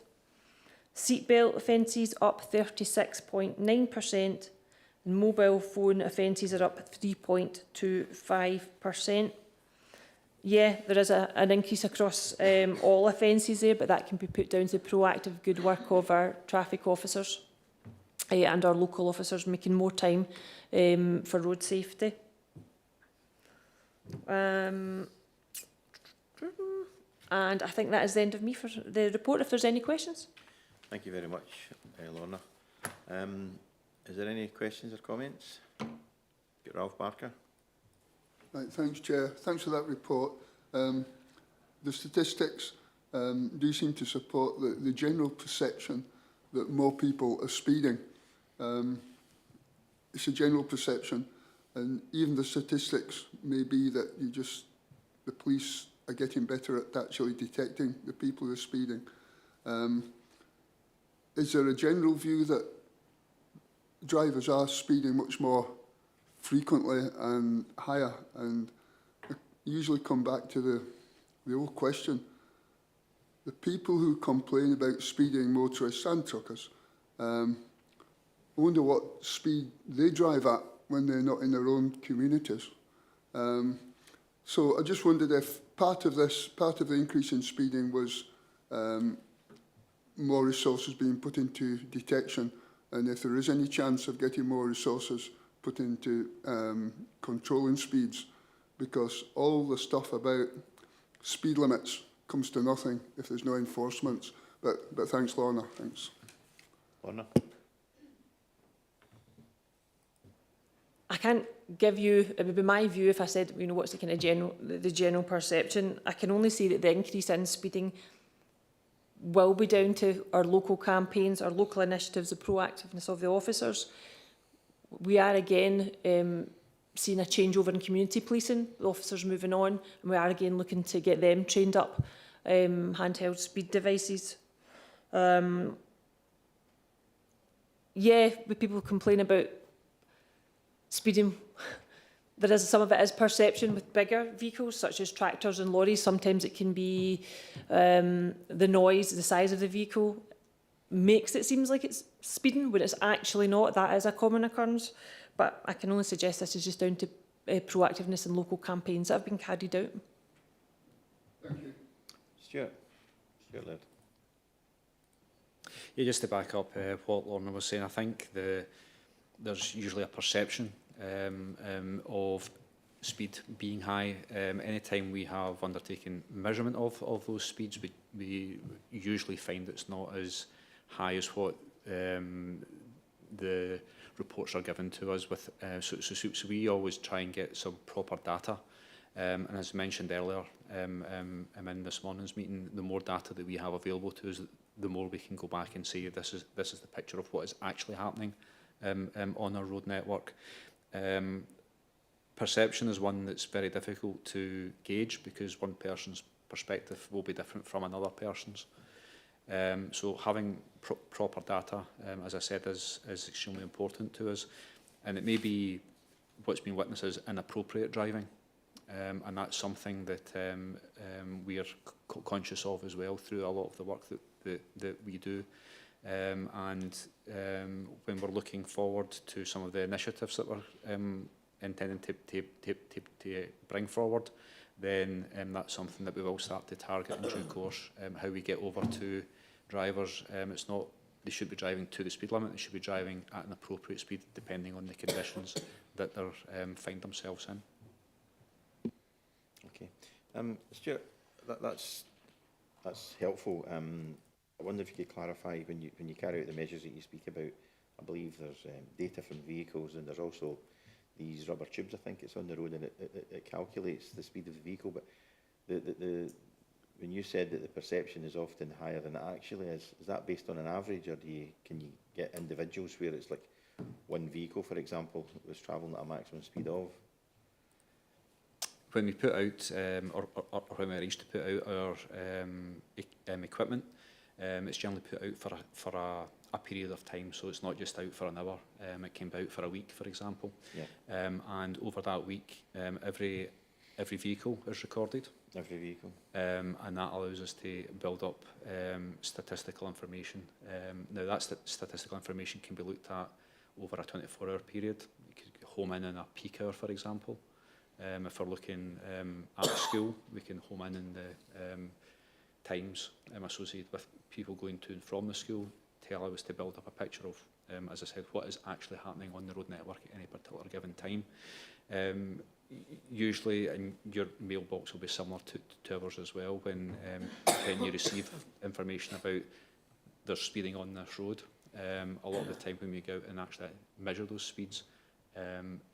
Seatbelt offences up 36.9%. And mobile phone offences are up 3.25%. Yeah, there is an increase across all offences there, but that can be put down to the proactive good work of our traffic officers and our local officers making more time for road safety. And I think that is the end of me for the report, if there's any questions. Thank you very much, Lorna. Is there any questions or comments? Ralph Barker. Right, thanks, Chair. Thanks for that report. The statistics do seem to support the general perception that more people are speeding. It's a general perception, and even the statistics may be that the police are getting better at actually detecting the people who are speeding. Is there a general view that drivers are speeding much more frequently and higher? And I usually come back to the old question. The people who complain about speeding motorists and truckers, I wonder what speed they drive at when they're not in their own communities. So I just wondered if part of the increase in speeding was more resources being put into detection, and if there is any chance of getting more resources put into controlling speeds, because all the stuff about speed limits comes to nothing if there's no enforcement. But thanks, Lorna. Thanks. Lorna. I can't give you, it would be my view if I said, you know, what's the kind of general perception. I can only say that the increase in speeding will be down to our local campaigns, our local initiatives, the proactiveness of the officers. We are again seeing a changeover in community policing, the officers moving on, and we are again looking to get them trained up, handheld speed devices. Yeah, when people complain about speeding, there is some of it is perception with bigger vehicles such as tractors and lorries. Sometimes it can be the noise, the size of the vehicle makes it seem like it's speeding when it's actually not. That is a common occurrence, but I can only suggest this is just down to proactiveness and local campaigns that have been carried out. Thank you. Stuart Laird. Yeah, just to back up what Lorna was saying, I think there's usually a perception of speed being high. Anytime we have undertaken measurement of those speeds, we usually find it's not as high as what the reports are given to us with. So we always try and get some proper data. And as mentioned earlier in this morning's meeting, the more data that we have available to us, the more we can go back and say this is the picture of what is actually happening on our road network. Perception is one that's very difficult to gauge because one person's perspective will be different from another person's. So having proper data, as I said, is extremely important to us. And it may be what's been witnessed as inappropriate driving. And that's something that we are conscious of as well through a lot of the work that we do. And when we're looking forward to some of the initiatives that we're intending to bring forward, then that's something that we will start to target in due course. How we get over to drivers, it's not they should be driving to the speed limit, they should be driving at an appropriate speed depending on the conditions that they find themselves in. Okay. Stuart, that's helpful. I wonder if you could clarify when you carry out the measures that you speak about. I believe there's data from vehicles and there's also these rubber tubes. I think it's on the road and it calculates the speed of the vehicle. But when you said that the perception is often higher than it actually is that based on an average, or can you get individuals where it's like one vehicle, for example, was travelling at a maximum speed of? when we put out, or when we arrange to put out our equipment, it's generally put out for a period of time, so it's not just out for an hour. It can be out for a week, for example. Yeah. And over that week, every vehicle is recorded. Every vehicle. And that allows us to build up statistical information. Now, that statistical information can be looked at over a 24-hour period. You could home in a peak hour, for example. If we're looking at a school, we can home in the times associated with people going to and from the school to allow us to build up a picture of, as I said, what is actually happening on the road network at any particular given time. Usually, and your mailbox will be similar to ours as well, when you receive information about there's speeding on this road. A lot of the time when we go out and actually measure those speeds,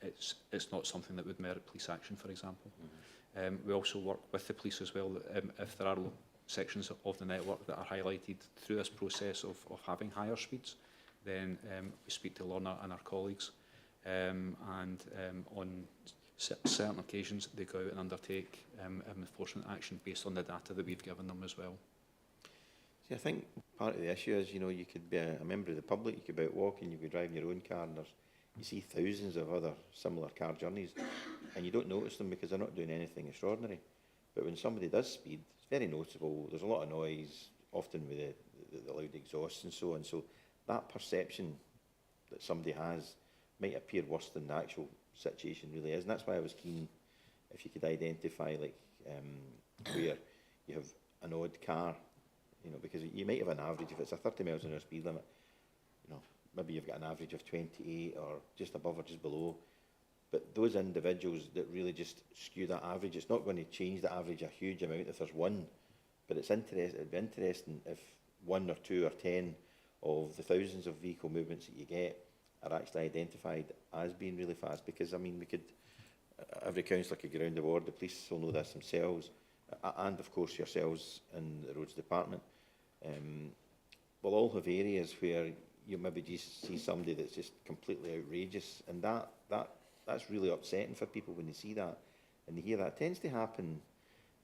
it's not something that would merit police action, for example. We also work with the police as well. If there are sections of the network that are highlighted through this process of having higher speeds, then we speak to Lorna and our colleagues, and on certain occasions they go out and undertake enforcement action based on the data that we've given them as well. See, I think part of the issue is, you know, you could be a member of the public, you could be out walking, you could be driving your own car, and you see thousands of other similar car journeys, and you don't notice them because they're not doing anything extraordinary. But when somebody does speed, it's very noticeable. There's a lot of noise, often with the loud exhausts and so on. So that perception that somebody has might appear worse than the actual situation really is. And that's why I was keen if you could identify, like, where you have an odd car, you know, because you might have an average, if it's a 30 miles an hour speed limit, you know, maybe you've got an average of 28 or just above or just below. But those individuals that really just skew that average, it's not going to change the average a huge amount if there's one. But it'd be interesting if 1 or 2 or 10 of the thousands of vehicle movements that you get are actually identified as being really fast. Because, I mean, we could, every councillor could go around the ward, the police will know this themselves, and of course yourselves in the roads department. We'll all have areas where you maybe just see somebody that's just completely outrageous, and that's really upsetting for people when they see that and they hear that. It tends to happen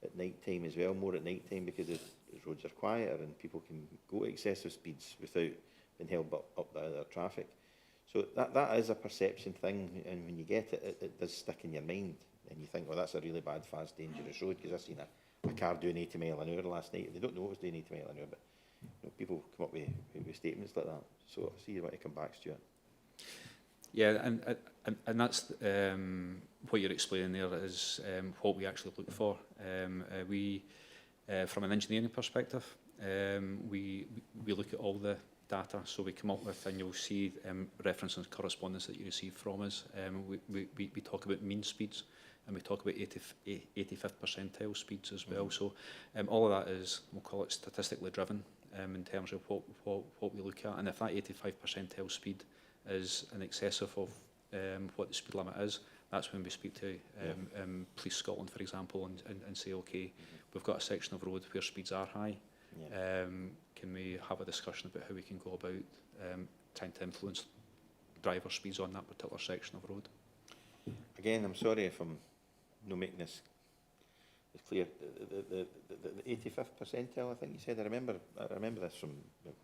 at night time as well, more at night time, because the roads are quieter and people can go at excessive speeds without being held up by other traffic. So that is a perception thing, and when you get it, it does stick in your mind, and you think, well, that's a really bad, fast, dangerous road, because I've seen a car doing 80 mile an hour last night. They don't know it was doing 80 mile an hour, but you know, people come up with statements like that. So I see you want to come back, Stuart. Yeah, and that's what you're explaining there is what we actually look for. We, from an engineering perspective, we look at all the data, so we come up with, and you'll see reference and correspondence that you receive from us. We talk about mean speeds, and we talk about 85th percentile speeds as well. So all of that is, we'll call it statistically driven in terms of what we look at. And if that 85th percentile speed is in excess of what the speed limit is, that's when we speak to Police Scotland, for example, and say, okay, we've got a section of road where speeds are high. Can we have a discussion about how we can go about trying to influence driver speeds on that particular section of road? Again, I'm sorry if I'm not making this clear. The 85th percentile, I think you said. I remember this from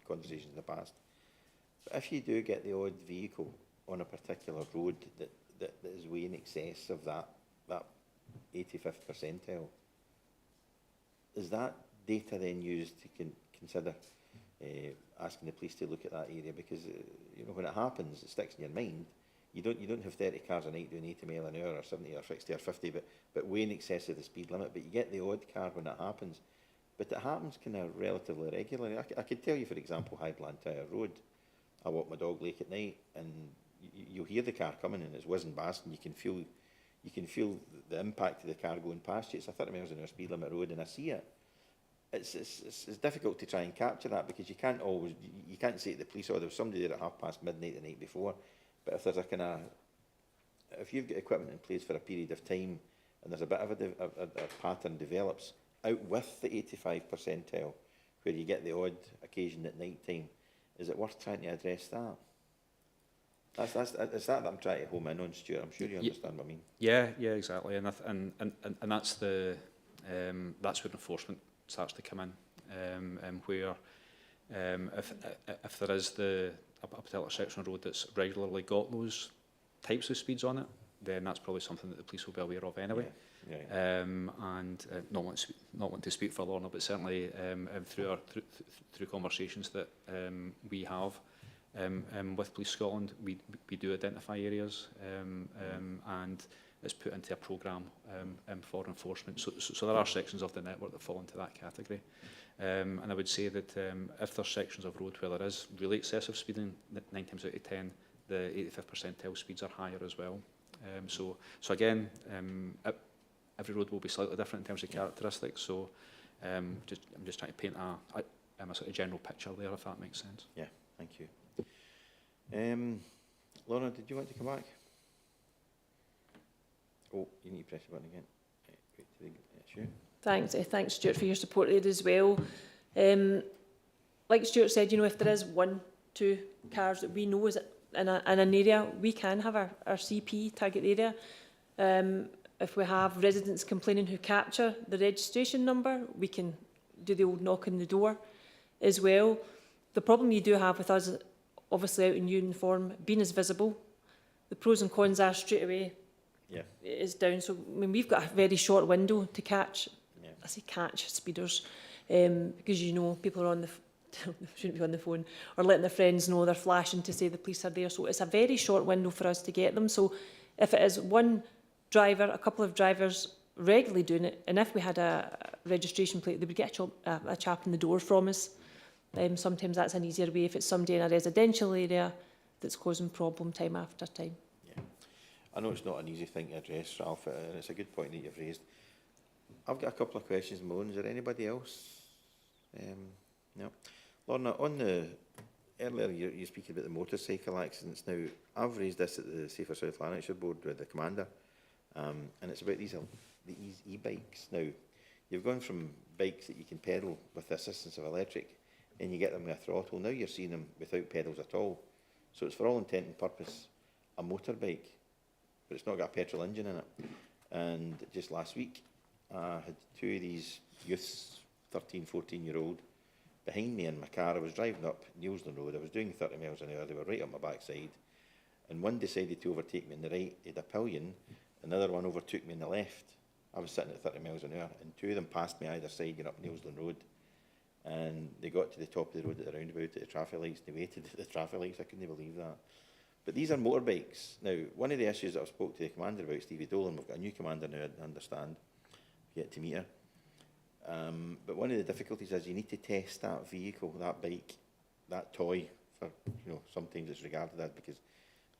conversations in the past. But if you do get the odd vehicle on a particular road that is way in excess of that 85th percentile, is that data then used to consider asking the police to look at that area? Because you know, when it happens, it sticks in your mind. You don't have 30 cars a night doing 80 mile an hour or 70 or 60 or 50, but way in excess of the speed limit. But you get the odd car when it happens. But it happens kind of relatively regularly. I could tell you, for example, High Blantyre Road. I walk my dog lake at night, and you'll hear the car coming, and it's whizzing past, and you can feel the impact of the car going past you. It's a 30 miles an hour speed limit road, and I see it. It's difficult to try and capture that, because you can't say to the police, oh, there was somebody there at midnight the night before. But if there's if you've got equipment in place for a period of time, and there's a bit of a pattern develops out with the 85th percentile, where you get the odd occasion at night time, is it worth trying to address that? It's that I'm trying to home in on, Stuart. I'm sure you understand what I mean. Yeah, exactly, and that's the that's where enforcement starts to come in, where if there is a particular section of road that's regularly got those types of speeds on it, then that's probably something that the police will be aware of anyway. Yeah, yeah. And not want to speak for Lorna, but certainly through conversations that we have with Police Scotland, we do identify areas, and it's put into a programme for enforcement. So there are sections of the network that fall into that category. And I would say that if there's sections of road where there is really excessive speeding, 9 times out of 10, the 85th percentile speeds are higher as well. So again, every road will be slightly different in terms of characteristics. So I'm just trying to paint a sort of general picture there, if that makes sense. Yeah, thank you. Lorna, did you want to come back? Oh, you need to press the button again. Wait till the issue. Thanks, Stuart, for your support there as well. Like Stuart said, if there is 1, 2 cars that we know is in an area, we can have our CP target area. If we have residents complaining who capture the registration number, we can do the old knock on the door as well. The problem you do have with us, obviously out in uniform, being as visible, the pros and cons are straight away it is down. So we've got a very short window to catch. I say catch speeders, because people are on the shouldn't be on the phone, or letting their friends know they're flashing to say the police are there. So it's a very short window for us to get them. So if it is one driver, a couple of drivers regularly doing it, and if we had a registration plate, they would get a chap in the door from us. Sometimes that's an easier way if it's somebody in a residential area that's causing problem time after time. Yeah, I know it's not an easy thing to address, Ralph, and it's a good point that you've raised. I've got a couple of questions, Moan. Is there anybody else? No. Lorna, earlier you speak about the motorcycle accidents. Now, I've raised this at the Safer South Lanarkshire Board with the Commander, and it's about these e-bikes. Now, you've gone from bikes that you can pedal with the assistance of electric, and you get them with a throttle. Now you're seeing them without pedals at all. So it's for all intent and purpose a motorbike, but it's not got a petrol engine in it. And just last week, I had 2 of these youths, 13, 14-year-old, behind me in my car. I was driving up Neilsland Road. I was doing 30 miles an hour. They were right up my backside. And one decided to overtake me on the right. He had a pillion. Another one overtook me on the left. I was sitting at 30 miles an hour. And 2 of them passed me either side going up Neilsland Road. And they got to the top of the road at the roundabout at the traffic lights. They waited at the traffic lights. I couldn't believe that. But these are motorbikes. Now, one of the issues that I've spoke to the Commander about, Stevie Dolan, we've got a new Commander now, I understand. Yet to meet her. But one of the difficulties is you need to test that vehicle, that bike, that toy for, sometimes it's regarded as, because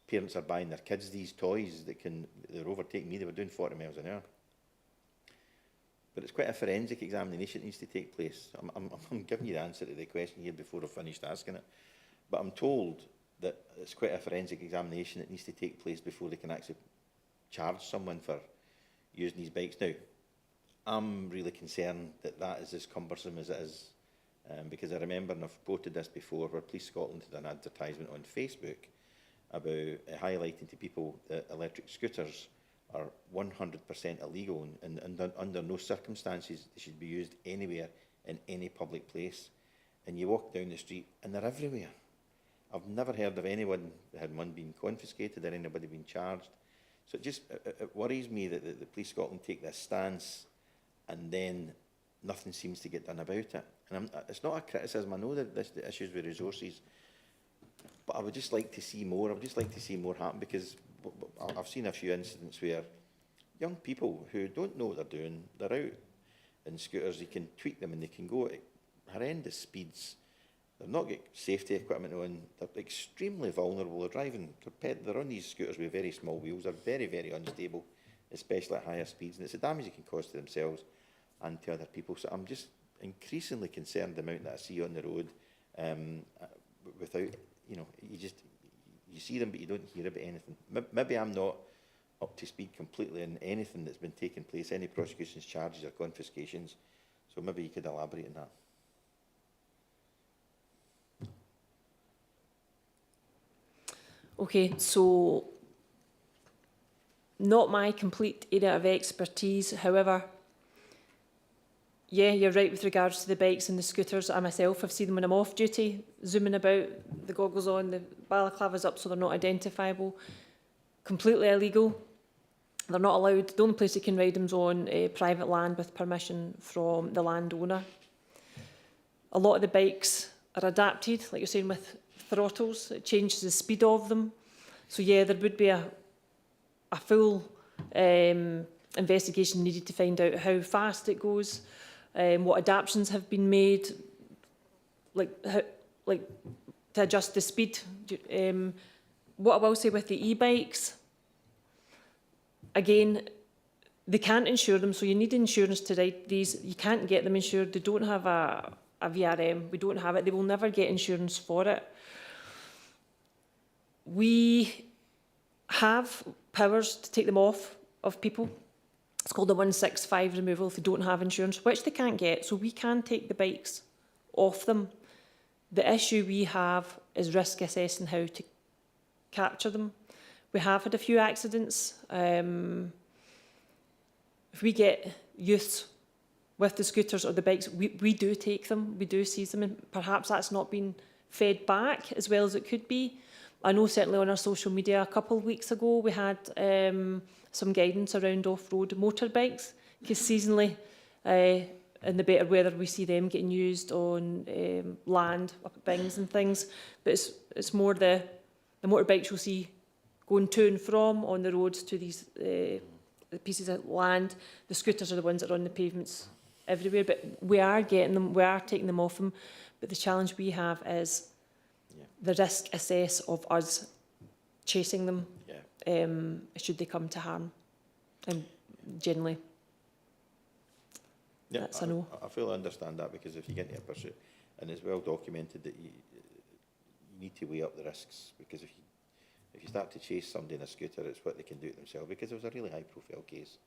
parents are buying their kids these toys they're overtaking me. They were doing 40 miles an hour. But it's quite a forensic examination that needs to take place. I'm giving you the answer to the question here before I've finished asking it. But I'm told that it's quite a forensic examination that needs to take place before they can actually charge someone for using these bikes. Now, I'm really concerned that is as cumbersome as it is, because I remember, and I've quoted this before, where Police Scotland had an advertisement on Facebook about highlighting to people that electric scooters are 100% illegal and under no circumstances they should be used anywhere in any public place. And you walk down the street and they're everywhere. I've never heard of anyone that had one being confiscated or anybody being charged. So it worries me that the Police Scotland take this stance and then nothing seems to get done about it. And it's not a criticism. I know that the issues with resources, but I would just like to see more. I would just like to see more happen, because I've seen a few incidents where young people who don't know what they're doing, they're out in scooters, you can tweak them and they can go at horrendous speeds. They've not got safety equipment on, they're extremely vulnerable, they're on these scooters with very small wheels, they're very, very unstable, especially at higher speeds, and it's the damage they can cause to themselves and to other people. So I'm just increasingly concerned the amount that I see on the road without, you see them but you don't hear about anything. Maybe I'm not up to speed completely on anything that's been taking place, any prosecutions, charges or confiscations, so maybe you could elaborate on that. Okay, so not my complete area of expertise. However, yeah, you're right with regards to the bikes and the scooters. I myself have seen them when I'm off duty, zooming about, the goggles on, the balaclavas up so they're not identifiable. Completely illegal. They're not allowed. The only place you can ride them's on private land with permission from the landowner. A lot of the bikes are adapted, like you're saying, with throttles. It changes the speed of them. So yeah, there would be a full investigation needed to find out how fast it goes, what adaptations have been made, like to adjust the speed. What I will say with the e-bikes, again, they can't insure them, so you need insurance to ride these. You can't get them insured. They don't have a VRM. We don't have it. They will never get insurance for it. We have powers to take them off of people. It's called the 165 removal if they don't have insurance, which they can't get. So we can take the bikes off them. The issue we have is risk assessing how to capture them. We have had a few accidents. If we get youths with the scooters or the bikes, we do take them, we do seize them, and perhaps that's not been fed back as well as it could be. I know certainly on our social media a couple of weeks ago we had some guidance around off-road motorbikes, because seasonally in the better weather we see them getting used on land, up at Bings and things, but it's more the motorbikes you'll see going to and from on the roads to these pieces of land. The scooters are the ones that are on the pavements everywhere, but we are getting them, we are taking them off them, but the challenge we have is the risk assess of us chasing them, should they come to harm, and generally that's a no. I fully understand that, because if you get into a pursuit, and it's well documented that you need to weigh up the risks, because if you start to chase somebody in a scooter, it's what they can do to themselves. Because there was a really high profile case,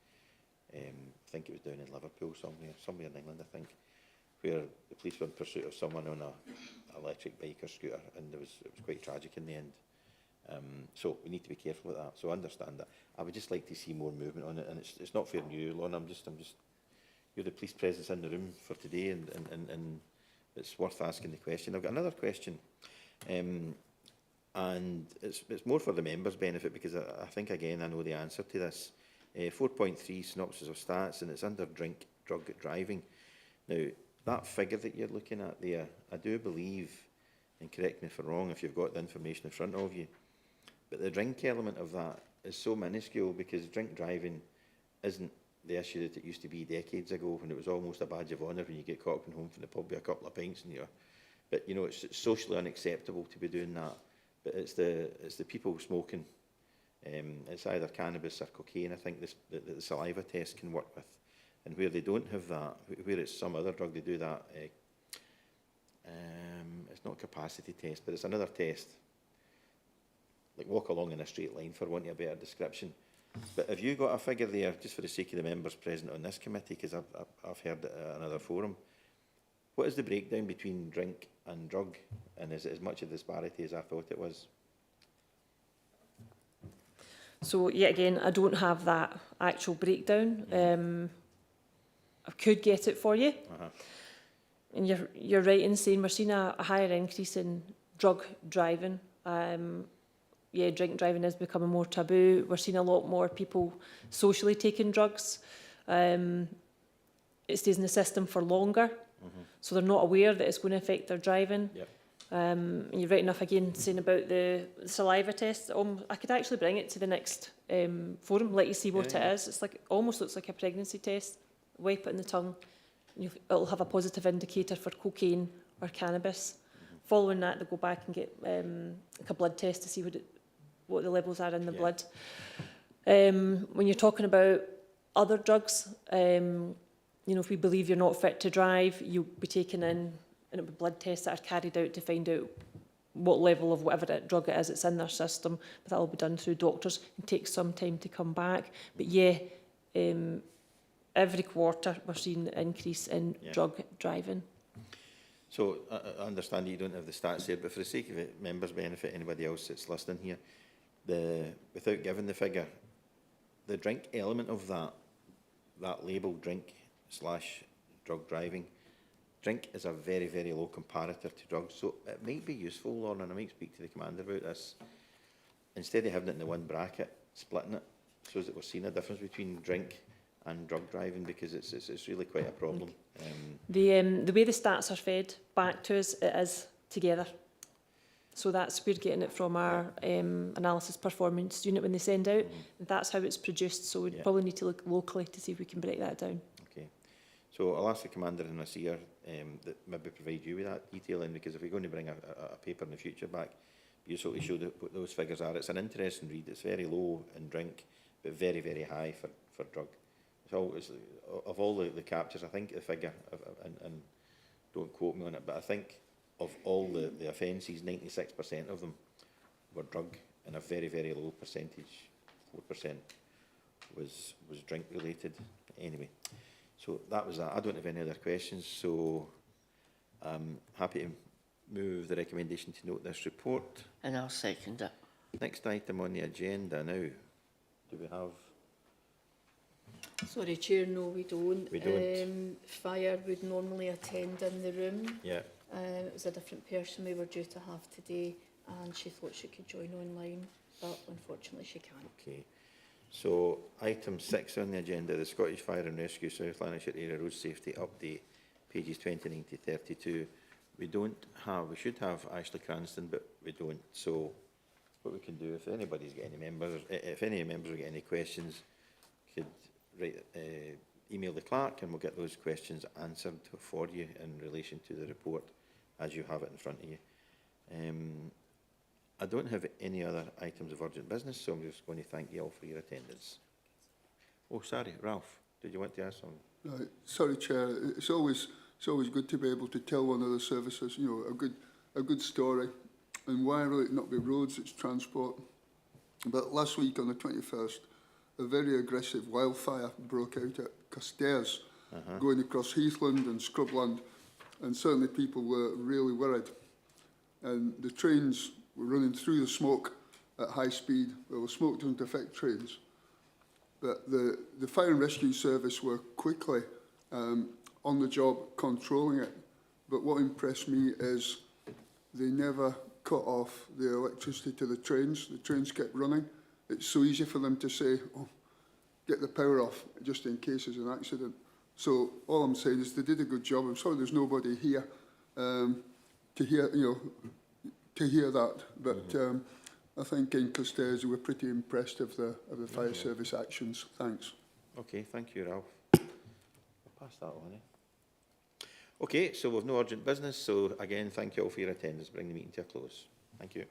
I think it was down in Liverpool somewhere in England, I think, where the police were in pursuit of someone on an electric bike or scooter, and it was quite tragic in the end. So we need to be careful with that. So I understand that. I would just like to see more movement on it, and it's not fair on you, Lorna. I'm just you're the police presence in the room for today, and it's worth asking the question. I've got another question, and it's more for the members' benefit, because I think again I know the answer to this. 4.3 synopsis of stats, and it's under drug driving. Now, that figure that you're looking at there, I do believe, and correct me if I'm wrong if you've got the information in front of you, but the drink element of that is so minuscule, because drink driving isn't the issue that it used to be decades ago, when it was almost a badge of honour when you get caught coming home from the pub with a couple of pints in you. But you know, it's socially unacceptable to be doing that. But it's the people smoking. It's either cannabis or cocaine, I think, that the saliva test can work with. And where they don't have that, where it's some other drug, they do that. It's not a capacity test, but it's another test. Like walk along in a straight line, for want of a better description. But have you got a figure there, just for the sake of the members present on this committee, because I've heard it at another forum? What is the breakdown between drink and drug, and is it as much a disparity as I thought it was? So yet again, I don't have that actual breakdown. I could get it for you. And you're right in saying we're seeing a higher increase in drug driving. Yeah, drink driving is becoming more taboo. We're seeing a lot more people socially taking drugs. It stays in the system for longer, so they're not aware that it's going to affect their driving. Yep. And you're right enough again saying about the saliva test. I could actually bring it to the next forum, let you see what it is. It's like almost looks like a pregnancy test. Wipe it in the tongue, and it'll have a positive indicator for cocaine or cannabis. Following that, they'll go back and get like a blood test to see what the levels are in the blood. When you're talking about other drugs, you know, if we believe you're not fit to drive, you'll be taken in, and it'll be blood tests that are carried out to find out what level of whatever drug it is that's in their system. But that'll be done through doctors. It takes some time to come back. But yeah, every quarter we're seeing an increase in drug driving. So I understand you don't have the stats here, but for the sake of it, members' benefit, anybody else that's listening here, without giving the figure, the drink element of that label drink / drug driving, drink is a very, very low comparator to drugs. So it might be useful, Lorna, and I might speak to the commander about this, instead of having it in the one bracket, splitting it, so that we're seeing a difference between drink and drug driving, because it's really quite a problem. The way the stats are fed back to us, it is together. So that's, we're getting it from our analysis performance unit when they send out. That's how it's produced. So we'd probably need to look locally to see if we can break that down. Okay. So I'll ask the commander and Nasir that maybe provide you with that detailing, because if we're going to bring a paper in the future back, be useful to show what those figures are. It's an interesting read. It's very low in drink, but very, very high for drug. So of all the captures, I think the figure, and don't quote me on it, but I think of all the offences, 96% of them were drug, and a very, very low percentage, 4%, was drink related. Anyway, so that was that. I don't have any other questions, so I'm happy to move the recommendation to note this report. And I'll second it. Next item on the agenda now. Do we have? Sorry, Chair, no, we don't. We don't. Fire would normally attend in the room. Yeah. It was a different person we were due to have today, and she thought she could join online, but unfortunately she can't. Okay. So item 6 on the agenda, the Scottish Fire and Rescue South Lanarkshire Area Road Safety Update, pages 29 to 32. We should have Ashley Cranston, but we don't. So what we can do, if anybody's got any members, if any members have got any questions, could email the clerk and we'll get those questions answered for you in relation to the report as you have it in front of you. I don't have any other items of urgent business, so I'm just going to thank you all for your attendance. Oh, sorry, Ralph, did you want to ask something? Sorry, Chair. It's always good to be able to tell one of the services, you know, a good story. And why will it not be roads? It's transport. But last week on the 21st, a very aggressive wildfire broke out at Castairs, going across Heathland and Scrubland, and certainly people were really worried. And the trains were running through the smoke at high speed. Well, the smoke doesn't affect trains. But the fire and rescue service were quickly on the job controlling it. But what impressed me is they never cut off the electricity to the trains. The trains kept running. It's so easy for them to say, oh, get the power off, just in case there's an accident. So all I'm saying is they did a good job. I'm sorry there's nobody here to hear, to hear that. But I think in Castairs we were pretty impressed of the fire service actions. Thanks. Okay, thank you, Ralph. I'll pass that on. Okay, so we've no urgent business. So again, thank you all for your attendance. Bring the meeting to a close. Thank you.